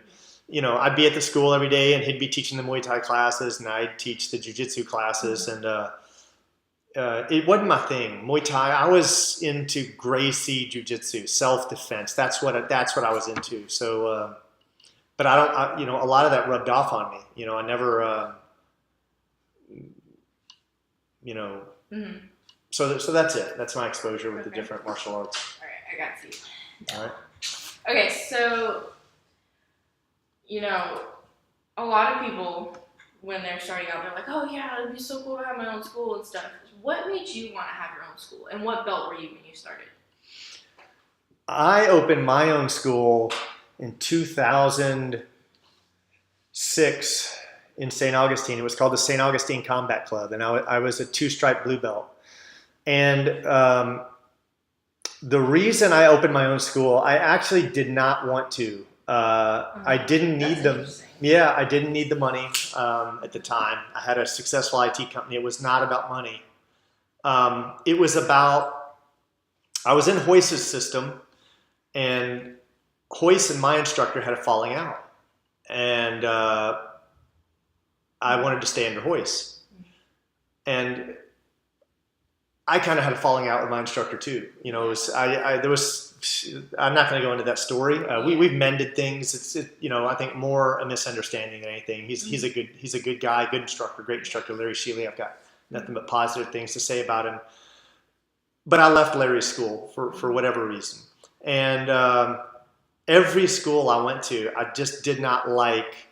I'd be at the school every day, and he'd be teaching the Muay Thai classes, and I'd teach the jiu-jitsu classes. And it wasn't my thing. Muay Thai, I was into Gracie jiu-jitsu, self-defense. That's what I was into. So, but a lot of that rubbed off on me. I never, so that's it. That's my exposure with the different martial arts. All right, I got you. All right. Okay, so, a lot of people when they're starting out, they're like, oh yeah, it'd be so cool to have my own school and stuff. What made you want to have your own school, and what belt were you when you started? I opened my own school in 2006 in St. Augustine. It was called the St. Augustine Combat Club, and I was a 2-stripe blue belt. And the reason I opened my own school, I actually did not want to. I didn't need them. Yeah, I didn't need the money at the time. I had a successful IT company. It was not about money. It was about, I was in Hoyce's system, and Hoyce and my instructor had a falling out. And I wanted to stay under Hoyce. And I kind of had a falling out with my instructor too. You know, it was, I'm not going to go into that story. We've mended things. It's I think more a misunderstanding than anything. He's a good guy, good instructor, great instructor, Larry Sheely. I've got nothing but positive things to say about him. But I left Larry's school for whatever reason. And every school I went to, I just did not like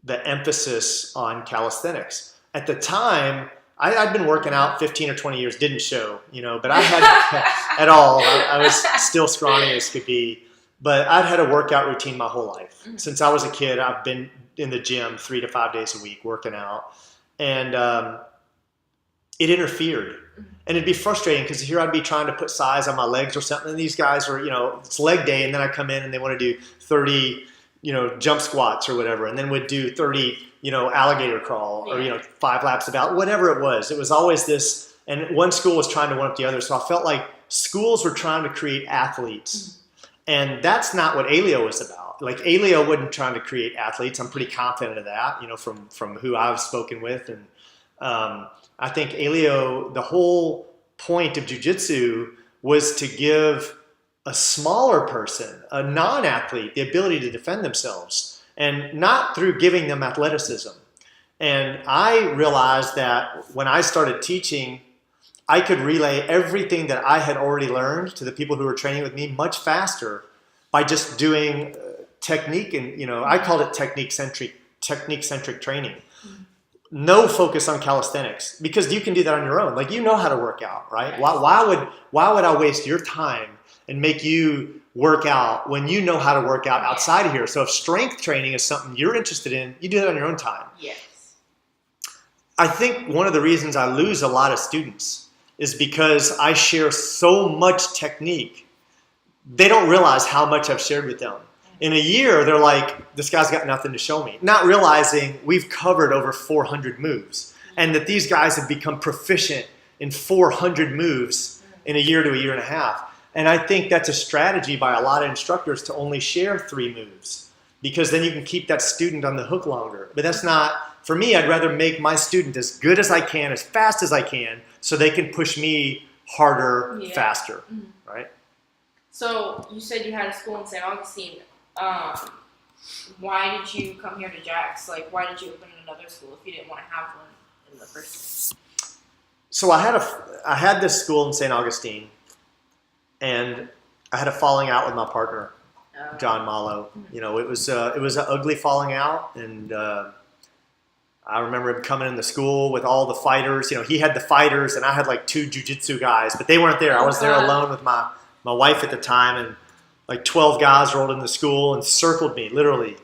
the emphasis on calisthenics. At the time, I'd been working out 15 or 20 years, didn't show, but I had at all. I was still scrawny as could be, but I'd had a workout routine my whole life. Since I was a kid, I've been in the gym 3 to 5 days a week working out, and it interfered. And it'd be frustrating because here I'd be trying to put size on my legs or something, and these guys are, it's leg day, and then I come in and they want to do 30, jump squats or whatever, and then we'd do 30, alligator crawl or, 5 laps about, whatever it was. It was always this, and one school was trying to one up the other. So I felt like schools were trying to create athletes. And that's not what Aleo was about. Like Aleo wasn't trying to create athletes. I'm pretty confident of that, from who I've spoken with. And I think Aleo, the whole point of jiu-jitsu was to give a smaller person, a non-athlete, the ability to defend themselves, and not through giving them athleticism. And I realized that when I started teaching, I could relay everything that I had already learned to the people who were training with me much faster by just doing technique. And, I called it technique-centric training. No focus on calisthenics, because you can do that on your own. Like, how to work out, right? Why would I waste your time and make you work out when you know how to work out outside of here? So if strength training is something you're interested in, you do that on your own time. Yes. I think one of the reasons I lose a lot of students is because I share so much technique. They don't realize how much I've shared with them. In a year, they're like, this guy's got nothing to show me. Not realizing we've covered over 400 moves, and that these guys have become proficient in 400 moves in a year to a year and a half. And I think that's a strategy by a lot of instructors to only share 3 moves, because then you can keep that student on the hook longer. But that's not, for me, I'd rather make my student as good as I can, as fast as I can, so they can push me harder, faster, right? So you said you had a school in St. Augustine. Why did you come here to Jax? Like, why did you open another school if you didn't want to have one in the first place? So I had this school in St. Augustine, and I had a falling out with my partner, John Malo. It was an ugly falling out, and I remember him coming in the school with all the fighters. He had the fighters, and I had like 2 jiu-jitsu guys, but they weren't there. I was there alone with my wife at the time, and like 12 guys rolled into the school and circled me, literally.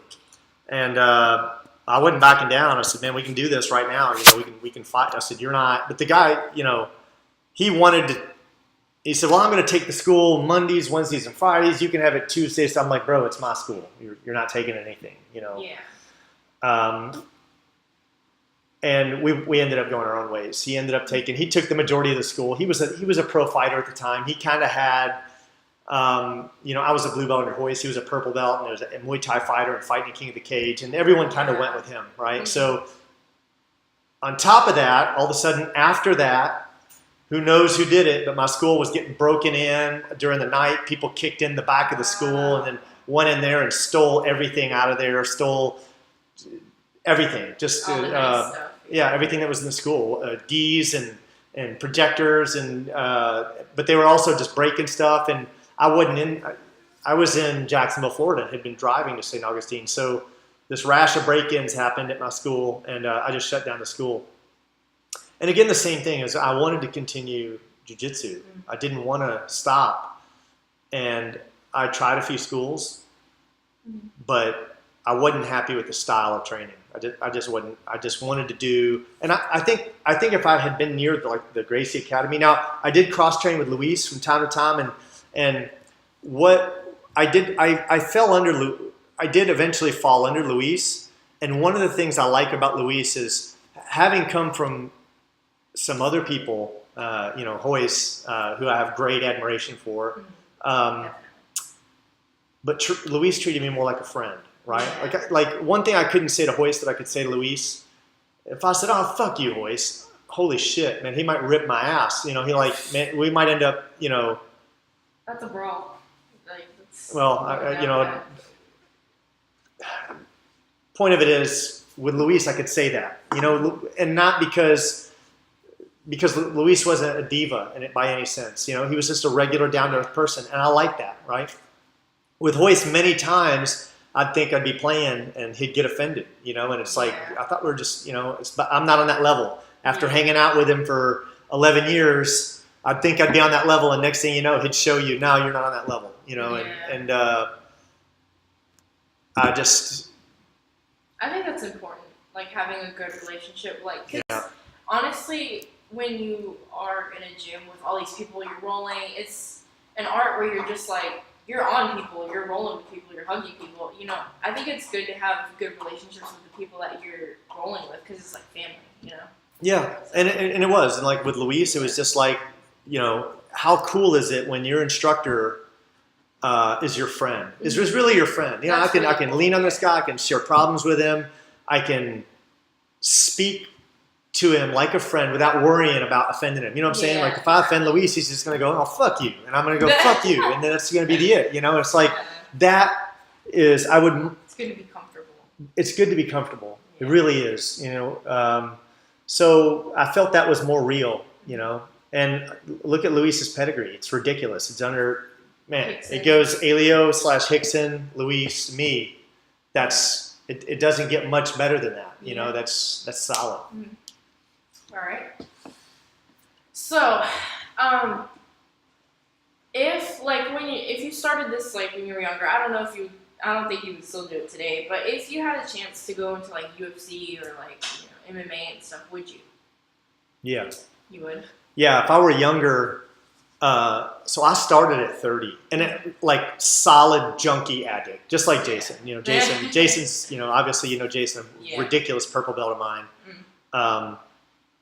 And I wasn't backing down. I said, man, we can do this right now. We can fight. I said, you're not. But the guy, he wanted to. He said, well, I'm going to take the school Mondays, Wednesdays, and Fridays. You can have it Tuesdays. So I'm like, bro, it's my school. You're not taking anything, Yeah. And we ended up going our own ways. He took the majority of the school. He was a pro fighter at the time. He kind of had, I was a blue belt under Hoyce. He was a purple belt, and there was a Muay Thai fighter and fighting King of the Cage, and everyone kind of went with him, right? Mm-hmm. So on top of that, all of a sudden after that, who knows who did it, but my school was getting broken in during the night. People kicked in the back of the school and then went in there and stole everything out of there, stole everything. Just nice stuff. Yeah, everything that was in the school, gis and projectors, and but they were also just breaking stuff. And I was in Jacksonville, Florida, and had been driving to St. Augustine. So this rash of break-ins happened at my school, and I just shut down the school. And again, the same thing is I wanted to continue jiu-jitsu. I didn't want to stop. And I tried a few schools, but I wasn't happy with the style of training. I just wasn't. I just wanted to do, and I think if I had been near the Gracie Academy. Now I did cross train with Luis from time to time, and what I did, I fell under. I did eventually fall under Luis, and one of the things I like about Luis is having come from some other people, Hoyce, who I have great admiration for. But Luis treated me more like a friend, right? Like one thing I couldn't say to Hoyce that I could say to Luis, if I said, "Oh, fuck you, Hoyce," holy shit, man, he might rip my ass. He man, we might end up, That's a brawl. Point of it is, with Luis, I could say that, and not because Luis wasn't a diva by any sense. He was just a regular, down-to-earth person, and I like that, right? With Hoyce, many times I'd think I'd be playing and he'd get offended, and it's like, I thought we were just, but I'm not on that level. After hanging out with him for 11 years, I'd think I'd be on that level, and next thing you know, he'd show you, no, you're not on that level, and I think that's important, like having a good relationship, honestly, when you are in a gym with all these people you're rolling, it's an art where you're just like, you're on people, you're rolling with people, you're hugging people. I think it's good to have good relationships with the people that you're rolling with because it's like family, Yeah, and it was. And like with Luis, it was just like, how cool is it when your instructor is your friend, is really your friend. I can lean on this guy, I can share problems with him, I can speak to him like a friend without worrying about offending him. You know what I'm saying? Like if I offend Luis, he's just going to go, "Oh, fuck you." And I'm going to go, "Fuck you." And then that's going to be it. It's like that is, it's good to be comfortable. It's good to be comfortable. Yeah. It really is, so I felt that was more real, and look at Luis's pedigree. It's ridiculous. It's under, Hickson. It goes Elio/Hickson, Luis, me. It doesn't get much better than that. That's solid. Mm-hmm. All right. So, if you started this when you were younger, I don't think you would still do it today. But if you had a chance to go into UFC or MMA and stuff, would you? Yeah. You would. Yeah, if I were younger. So I started at 30, and solid junkie addict, just like Jason. Jason's. Obviously, Jason, ridiculous purple belt of mine.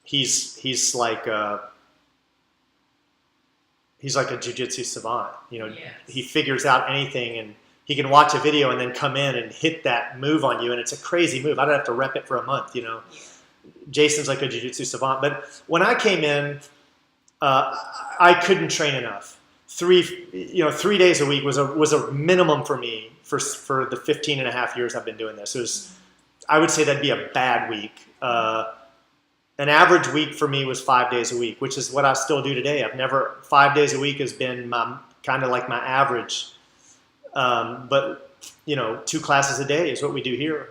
He's like a jiu-jitsu savant. He figures out anything, and he can watch a video and then come in and hit that move on you, and it's a crazy move. I don't have to rep it for a month. Jason's like a jiu-jitsu savant. But when I came in, I couldn't train enough. 3 days a week was a minimum for me for the 15 and a half years I've been doing this. I would say that'd be a bad week. An average week for me was 5 days a week, which is what I still do today. 5 days a week has been my average. But 2 classes a day is what we do here,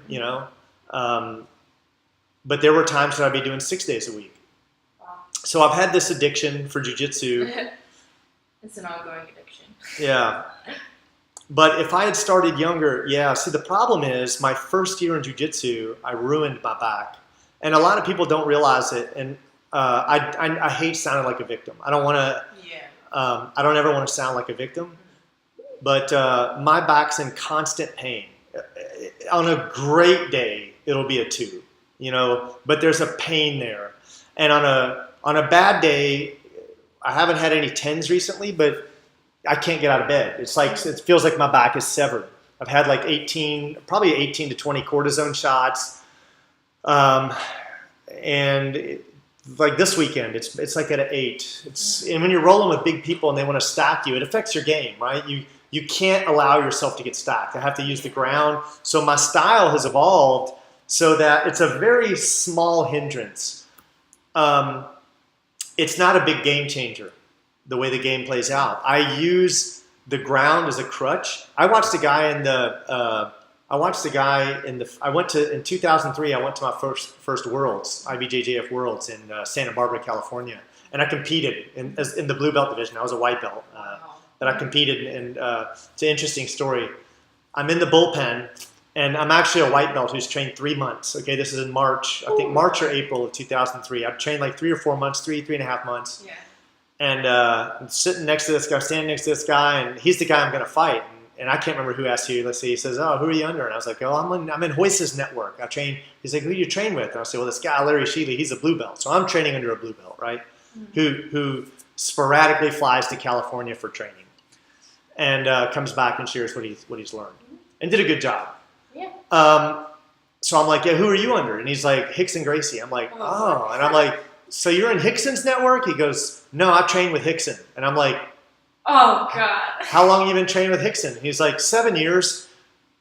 but there were times that I'd be doing 6 days a week. Wow. So I've had this addiction for jiu-jitsu. It's an ongoing addiction. Yeah. But if I had started younger, see, the problem is my first year in jiu-jitsu, I ruined my back. And a lot of people don't realize it, and I hate sounding like a victim. I don't want to. Yeah. I don't ever want to sound like a victim, but my back's in constant pain. On a great day, it'll be a 2, but there's a pain there. And on a bad day, I haven't had any 10s recently, but I can't get out of bed. It's like it feels like my back is severed. I've had probably 18 to 20 cortisone shots. And this weekend, it's like at an 8. And when you're rolling with big people and they want to stack you, it affects your game, right? You can't allow yourself to get stacked. I have to use the ground. So my style has evolved so that it's a very small hindrance. It's not a big game changer, the way the game plays out. I use the ground as a crutch. I watched a guy I watched the guy in 2003. I went to my first Worlds, IBJJF Worlds in Santa Barbara, California, and I competed in the blue belt division. I was a white belt, but I competed, and it's an interesting story. I'm in the bullpen, and I'm actually a white belt who's trained 3 months. Okay, this is in March, I think March or April of 2003. I've trained like 3 or 4 months, three and a half months. Yeah. And I'm sitting next to this guy, standing next to this guy, and he's the guy I'm going to fight. And I can't remember who asked you. Let's see. He says, "Oh, who are you under?" And I was like, "Oh, I'm in Hoist's network. I train." He's like, "Who do you train with?" And I said, "Well, this guy Larry Sheely, he's a blue belt, so I'm training under a blue belt, right? Who sporadically flies to California for training, and comes back and shares what he's learned, and did a good job." Yeah. So I'm like, "Yeah, who are you under?" And he's like, "Hickson Gracie." I'm like, "Oh," and I'm like, "So you're in Hickson's network?" He goes, "No, I train with Hickson." And I'm like, "Oh God." "How long have you been training with Hickson?" He's like, 7 years.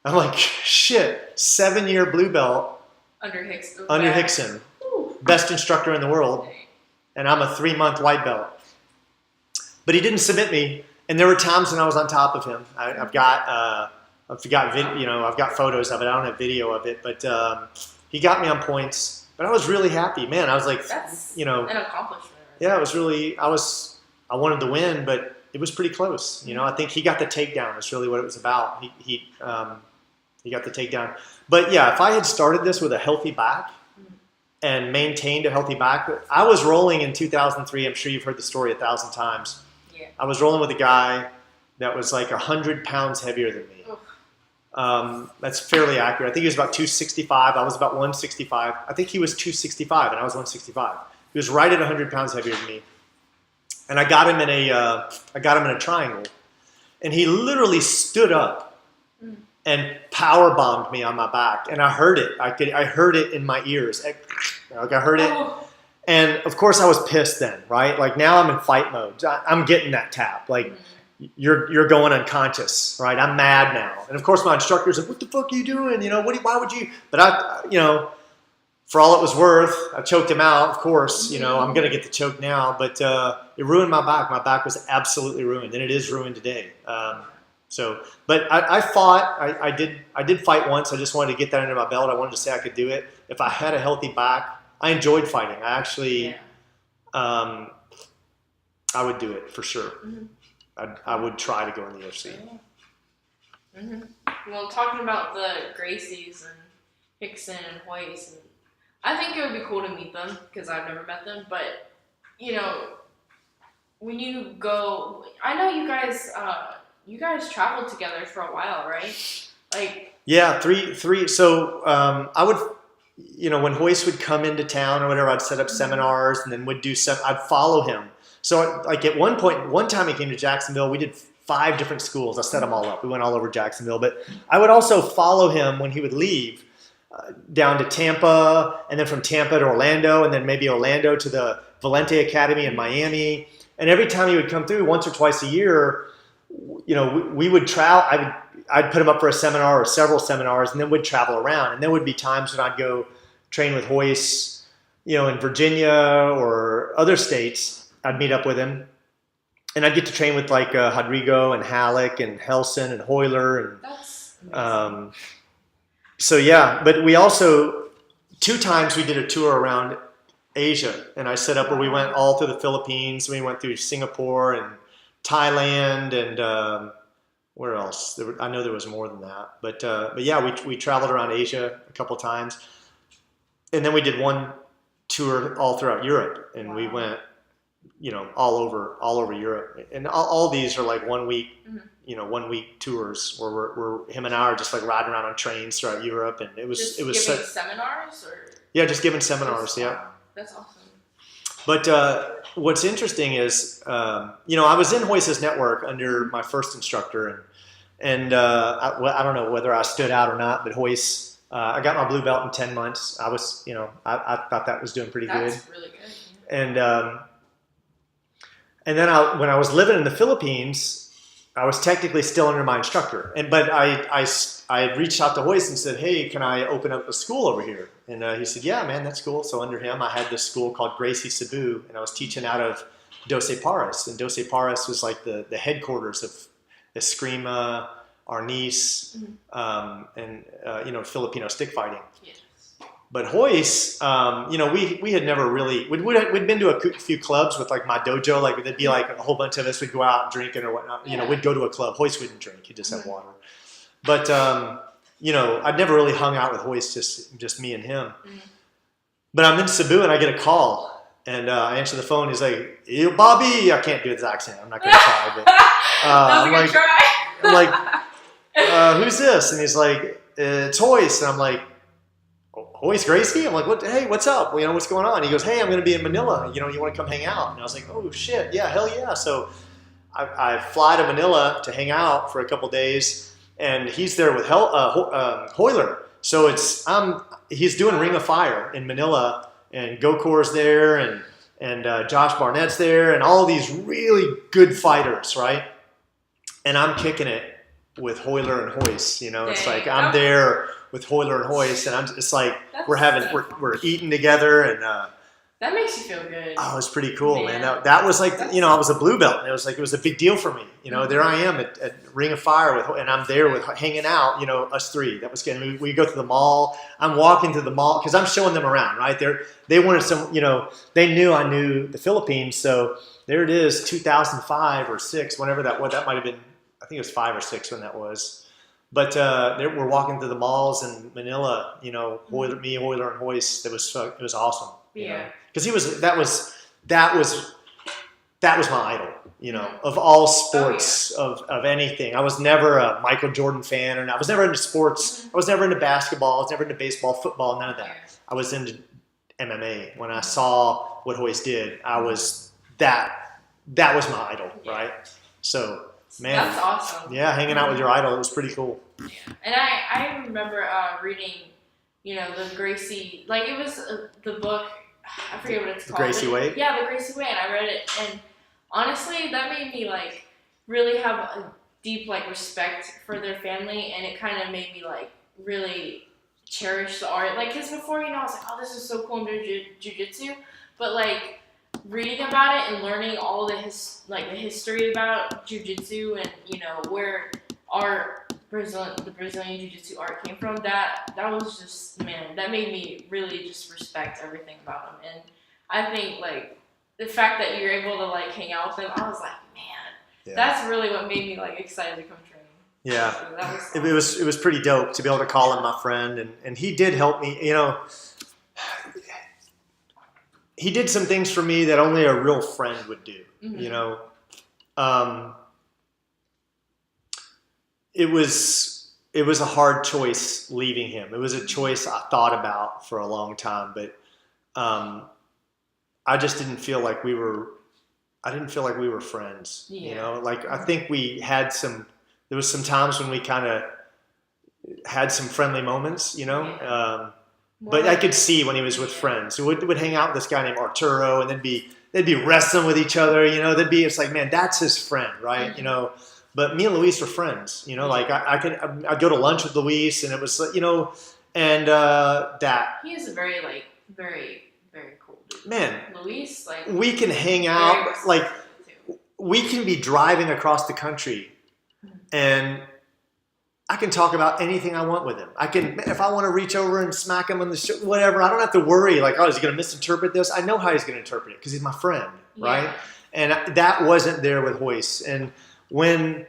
I'm like, "Shit, 7-year blue belt Under Hickson. Ooh. Best instructor in the world, and I'm a 3-month white belt." But he didn't submit me, and there were times when I was on top of him. I've got photos of it. I don't have video of it, but he got me on points. But I was really happy, man. I was like, That's an accomplishment. Yeah, it was really. I wanted to win, but it was pretty close. I think he got the takedown. That's really what it was about. He got the takedown. But yeah, if I had started this with a healthy back and maintained a healthy back, I was rolling in 2003. I'm sure you've heard the story 1,000 times. Yeah. I was rolling with a guy that was like 100 pounds heavier than me. That's fairly accurate. I think he was about 265. I was about 165. I think he was 265 and I was 165. He was right at 100 pounds heavier than me. And I got him in a triangle, and he literally stood up and power bombed me on my back, and I heard it. I heard it in my ears. I heard it, and of course I was pissed then, right? Like now I'm in fight mode. I'm getting that tap. Like you're going unconscious, right? I'm mad now, and of course my instructor's like, "What the fuck are you doing? Why would you?" But for all it was worth, I choked him out, of course. I'm going to get the choke now, but it ruined my back. My back was absolutely ruined, and it is ruined today. But I fought. I did fight once. I just wanted to get that under my belt. I wanted to say I could do it. If I had a healthy back, I enjoyed fighting. I actually, I would do it for sure. I would try to go in the UFC. Well, talking about the Gracies and Hickson and Hoist, I think it would be cool to meet them because I've never met them. But when you go, I know you guys traveled together for a while, right? Like three. So I would, when Hoist would come into town or whatever, I'd set up seminars and then I'd follow him. So like at one time he came to Jacksonville, we did 5 different schools. I set them all up. We went all over Jacksonville, but I would also follow him when he would leave. Down to Tampa, and then from Tampa to Orlando, and then maybe Orlando to the Valente Academy in Miami. And every time he would come through, once or twice a year, we would travel. I'd put him up for a seminar or several seminars, and then we'd travel around. And there would be times when I'd go train with Hoist, in Virginia or other states. I'd meet up with him, and I'd get to train with like Rodrigo and Halleck and Helson and Hoyler and. That's amazing. So yeah, but we also 2 times we did a tour around Asia, and I set up where we went all through the Philippines. We went through Singapore and Thailand and where else? I know there was more than that, but yeah, we traveled around Asia a couple times, and then we did one tour all throughout Europe, and we went, all over Europe, and all these are like 1 week. 1 week tours where we're him and I are just like riding around on trains throughout Europe, and it was giving seminars or just giving seminars. That's awesome. But what's interesting is I was in Hoist's network under my first instructor, and I don't know whether I stood out or not, but Hoist, I got my blue belt in 10 months. I was I thought that was doing pretty good. That's really good. And then when I was living in the Philippines, I was technically still under my instructor, but I reached out to Hoist and said, "Hey, can I open up a school over here?" And he said, "Yeah, man, that's cool." So under him, I had this school called Gracie Cebu, and I was teaching out of Doce Paras, and Doce Paras was like the headquarters of Eskrima, our niece, and Filipino stick fighting. Yes. But Hoist, we had never really, we'd been to a few clubs with like my dojo, like there'd be like a whole bunch of us, we'd go out drinking or whatnot. We'd go to a club. Hoist wouldn't drink, he'd just have water. But, I'd never really hung out with Hoist, just me and him. But I'm in Cebu and I get a call. And I answer the phone. He's like, "Yo, Bobby." I can't do his accent. I'm not going to try. But I'm like, "Who's this?" And he's like, "It's Hoist." And I'm like, "Hoist Gracie?" I'm like, "What? Hey, what's up? What's going on?" He goes, "Hey, I'm going to be in Manila. You want to come hang out?" And I was like, "Oh shit, yeah, hell yeah!" So I fly to Manila to hang out for a couple days, and he's there with Hoyler. So he's doing Ring of Fire in Manila. And Gokor's there, and Josh Barnett's there, and all these really good fighters, right? And I'm kicking it with Hoyler and Hoist. It's like I'm there with Hoyler and Hoist, and it's like we're eating together, and that makes you feel good. Oh, it was pretty cool, man. That was like, I was a blue belt, and it was a big deal for me. There I am at Ring of Fire and I'm there with hanging out. Us three. That was good. We go to the mall. I'm walking to the mall because I'm showing them around, right? They wanted some, they knew I knew the Philippines, so there it is, 2005 or 6, whenever that might have been. I think it was 5 or 6 when that was. But we're walking through the malls in Manila. Hoyler, and Hoist. It was awesome. Yeah. Because that was my idol, of all sports, of anything. I was never a Michael Jordan fan, and I was never into sports. I was never into basketball. I was never into baseball, football, none of that. I was into MMA. When I saw what Hoist did, that was my idol, right? So, man. That's awesome. Yeah, hanging out with your idol, it was pretty cool. Yeah. And I remember reading, the Gracie, like it was the book, I forget what it's called. The Gracie Way? Yeah, The Gracie Way, and I read it, and honestly, that made me, like, really have a deep, like, respect for their family, and it kind of made me, like, really cherish the art. Like, because before, I was like, oh, this is so cool, I'm doing jiu-jitsu, but, like, reading about it and learning all the history about jiu-jitsu and, where the Brazilian jiu-jitsu art came from, that was just, man, that made me really just respect everything about them. And I think, like, the fact that you're able to, like, hang out with them, I was like, man, that's really what made me, like, excited to come train. Yeah. So that was awesome. It was pretty dope to be able to call him my friend, and he did help me, he did some things for me that only a real friend would do, It was a hard choice leaving him. It was a choice I thought about for a long time, but I just didn't feel like we were friends. Like I think there was some times when we kind of had some friendly moments, but I could see when he was with friends. So we'd hang out with this guy named Arturo, and they'd be wrestling with each other, it's like, man, that's his friend, right? But me and Luis were friends, like I'd go to lunch with Luis, and it was, and that. He is a very, like, very, very cool dude. Man. Luis, like. We can hang out, like, we can be driving across the country, and I can talk about anything I want with him. If I want to reach over and smack him on the shoulder, whatever, I don't have to worry, like, oh, is he going to misinterpret this? I know how he's going to interpret it, because he's my friend, right? And that wasn't there with Hoist. And when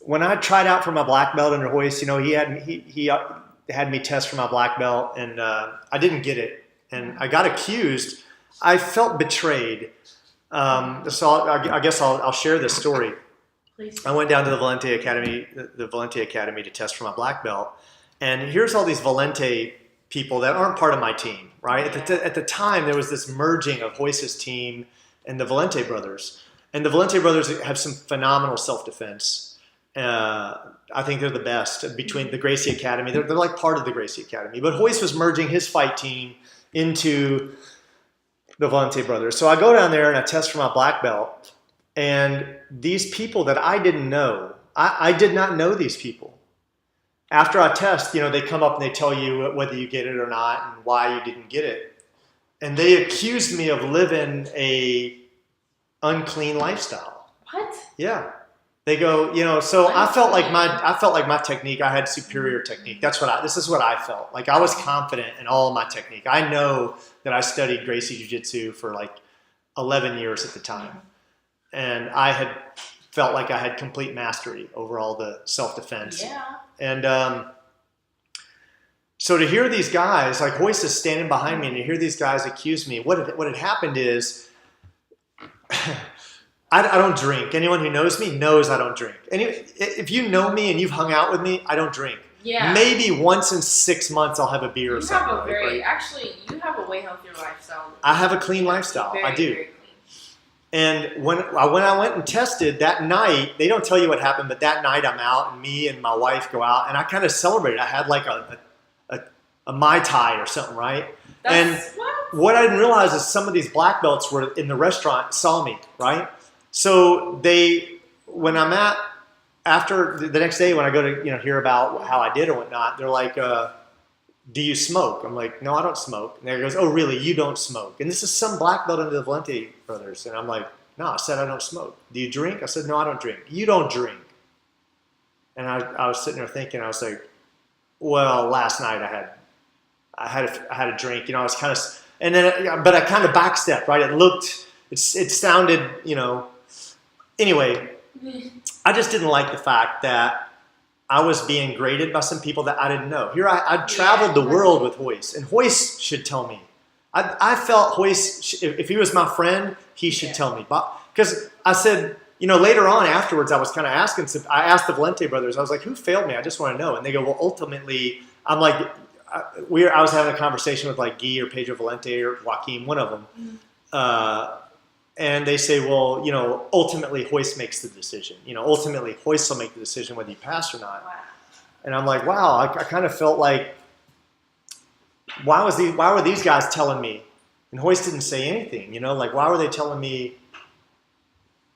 I tried out for my black belt under Hoist, he had me test for my black belt, and I didn't get it, and I got accused. I felt betrayed. So I guess I'll share this story. Please. I went down to the Valente Academy to test for my black belt, and here's all these Valente people that aren't part of my team, right? At the time, there was this merging of Hoist's team and the Valente brothers. And the Valente brothers have some phenomenal self-defense. I think they're the best between the Gracie Academy. They're like part of the Gracie Academy. But Hoist was merging his fight team into the Valente brothers. So I go down there and I test for my black belt. And these people that I didn't know, I did not know these people. After I test, they come up and they tell you whether you get it or not and why you didn't get it. And they accused me of living a unclean lifestyle. What? Yeah. They go, you know, so I felt like my technique, I had superior technique. This is what I felt. Like I was confident in all of my technique. I know that I studied Gracie Jiu-Jitsu for like 11 years at the time. And I had felt like I had complete mastery over all the self-defense. Yeah. And so to hear these guys, like Hoist is standing behind me, and to hear these guys accuse me, what had happened is, I don't drink. Anyone who knows me knows I don't drink. If you know me and you've hung out with me, I don't drink. Yeah. Maybe once in 6 months I'll have a beer or something. Actually, you have a way healthier lifestyle. I have a clean lifestyle. I do. Very clean. And when I went and tested that night, they don't tell you what happened, but that night I'm out, and me and my wife go out, and I kind of celebrated. I had like a Mai Tai or something, right? What I didn't realize is some of these black belts were in the restaurant, saw me, right? So when I'm after the next day, when I go to hear about how I did or whatnot, they're like, do you smoke? I'm like, no, I don't smoke. And they goes, oh, really? You don't smoke? And this is some black belt under the Valente brothers. And I'm like, no, I said I don't smoke. Do you drink? I said, no, I don't drink. You don't drink. And I was sitting there thinking, I was like, well, last night I had a drink. I was kind of, but I kind of backstepped, right? It sounded, anyway, I just didn't like the fact that I was being graded by some people that I didn't know. Here I'd traveled the world with Hoist, and Hoist should tell me. I felt Hoist, if he was my friend, he should tell me. Because I said, later on afterwards, I was kind of asking, I asked the Valente brothers, I was like, who failed me? I just want to know. And they go, well, ultimately, I'm like, I was having a conversation with like Guy or Pedro Valente or Joaquin, one of them. And they say, well, ultimately Hoist makes the decision. Ultimately Hoist will make the decision whether you pass or not. Wow. And I'm like, wow, I kind of felt like, why were these guys telling me? And Hoist didn't say anything, like why were they telling me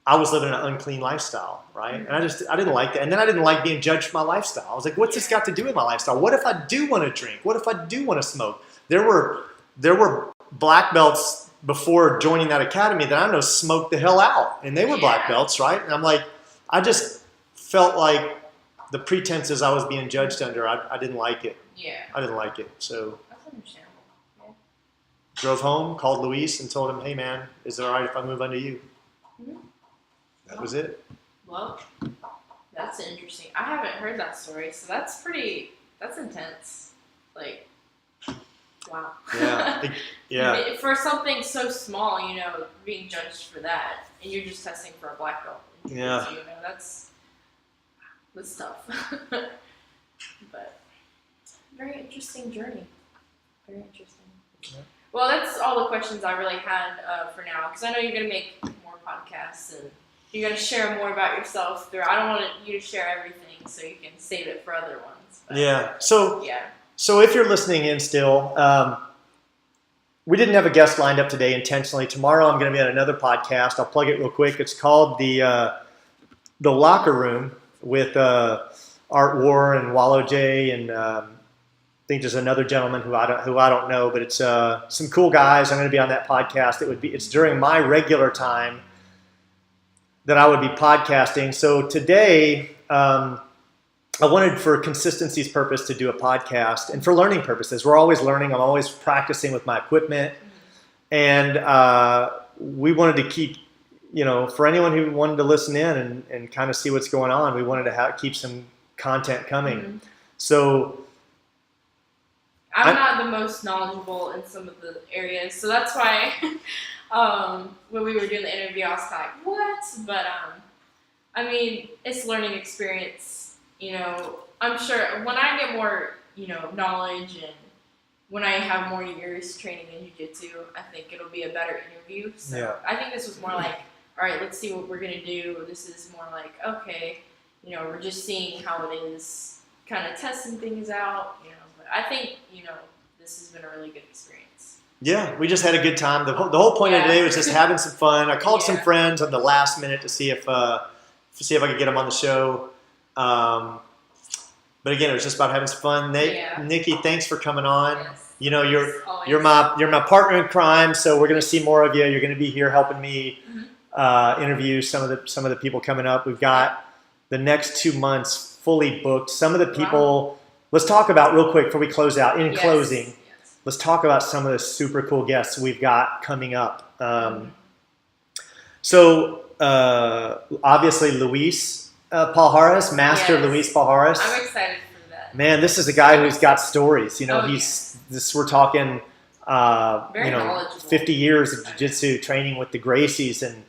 I was living an unclean lifestyle, right? And I didn't like that. And then I didn't like being judged for my lifestyle. I was like, what's this got to do with my lifestyle? What if I do want to drink? What if I do want to smoke? There were black belts before joining that academy that I know smoked the hell out, and they were black belts, right? And I'm like, I just felt like the pretenses I was being judged under, I didn't like it. Yeah. I didn't like it. So that's understandable. Yeah. Drove home, called Luis, and told him, hey man, is it all right if I move under you? Mm-hmm. That was it. Well, that's interesting. I haven't heard that story, so that's intense. Like, wow. Yeah. Yeah. For something so small, being judged for that, and you're just testing for a black belt. Yeah. That's tough. But very interesting journey. Very interesting. Yeah. Well, that's all the questions I really had for now, because I know you're going to make more podcasts and you're going to share more about yourself. I don't want you to share everything, so you can save it for other ones. But, yeah. So if you're listening in still, we didn't have a guest lined up today intentionally. Tomorrow I'm going to be on another podcast. I'll plug it real quick. It's called The Locker Room with Art War and Wallow J, and I think there's another gentleman who I don't know, but it's some cool guys. I'm going to be on that podcast. It's during my regular time that I would be podcasting. So today, I wanted, for consistency's purpose, to do a podcast, and for learning purposes. We're always learning. I'm always practicing with my equipment, and we wanted to keep, for anyone who wanted to listen in and kind of see what's going on, we wanted to keep some content coming. Mm-hmm. So I'm not the most knowledgeable in some of the areas, so that's why when we were doing the interview, I was kind of like, what? But it's learning experience. I'm sure when I get more, knowledge, and when I have more years training in jiu-jitsu, I think it'll be a better interview. So yeah. I think this was more like, all right, let's see what we're going to do. This is more like, okay, we're just seeing how it is, kind of testing things out, But I think, this has been a really good experience. Yeah, we just had a good time. The whole point of today was just having some fun. I called some friends on the last minute to see if I could get them on the show. But again, it was just about having some fun. Nicky, thanks for coming on. Yes. You're my partner in crime, so we're going to see more of you. You're going to be here helping me interview some of the people coming up. We've got the next 2 months fully booked. Some of the people, let's talk about real quick before we close out. In closing, let's talk about some of the super cool guests we've got coming up. So obviously Luis Palhares, Master Luis Palhares. I'm excited for that. Man, this is a guy who's got stories. You know, we're talking, Very knowledgeable. 50 years of jiu-jitsu training with the Gracies, and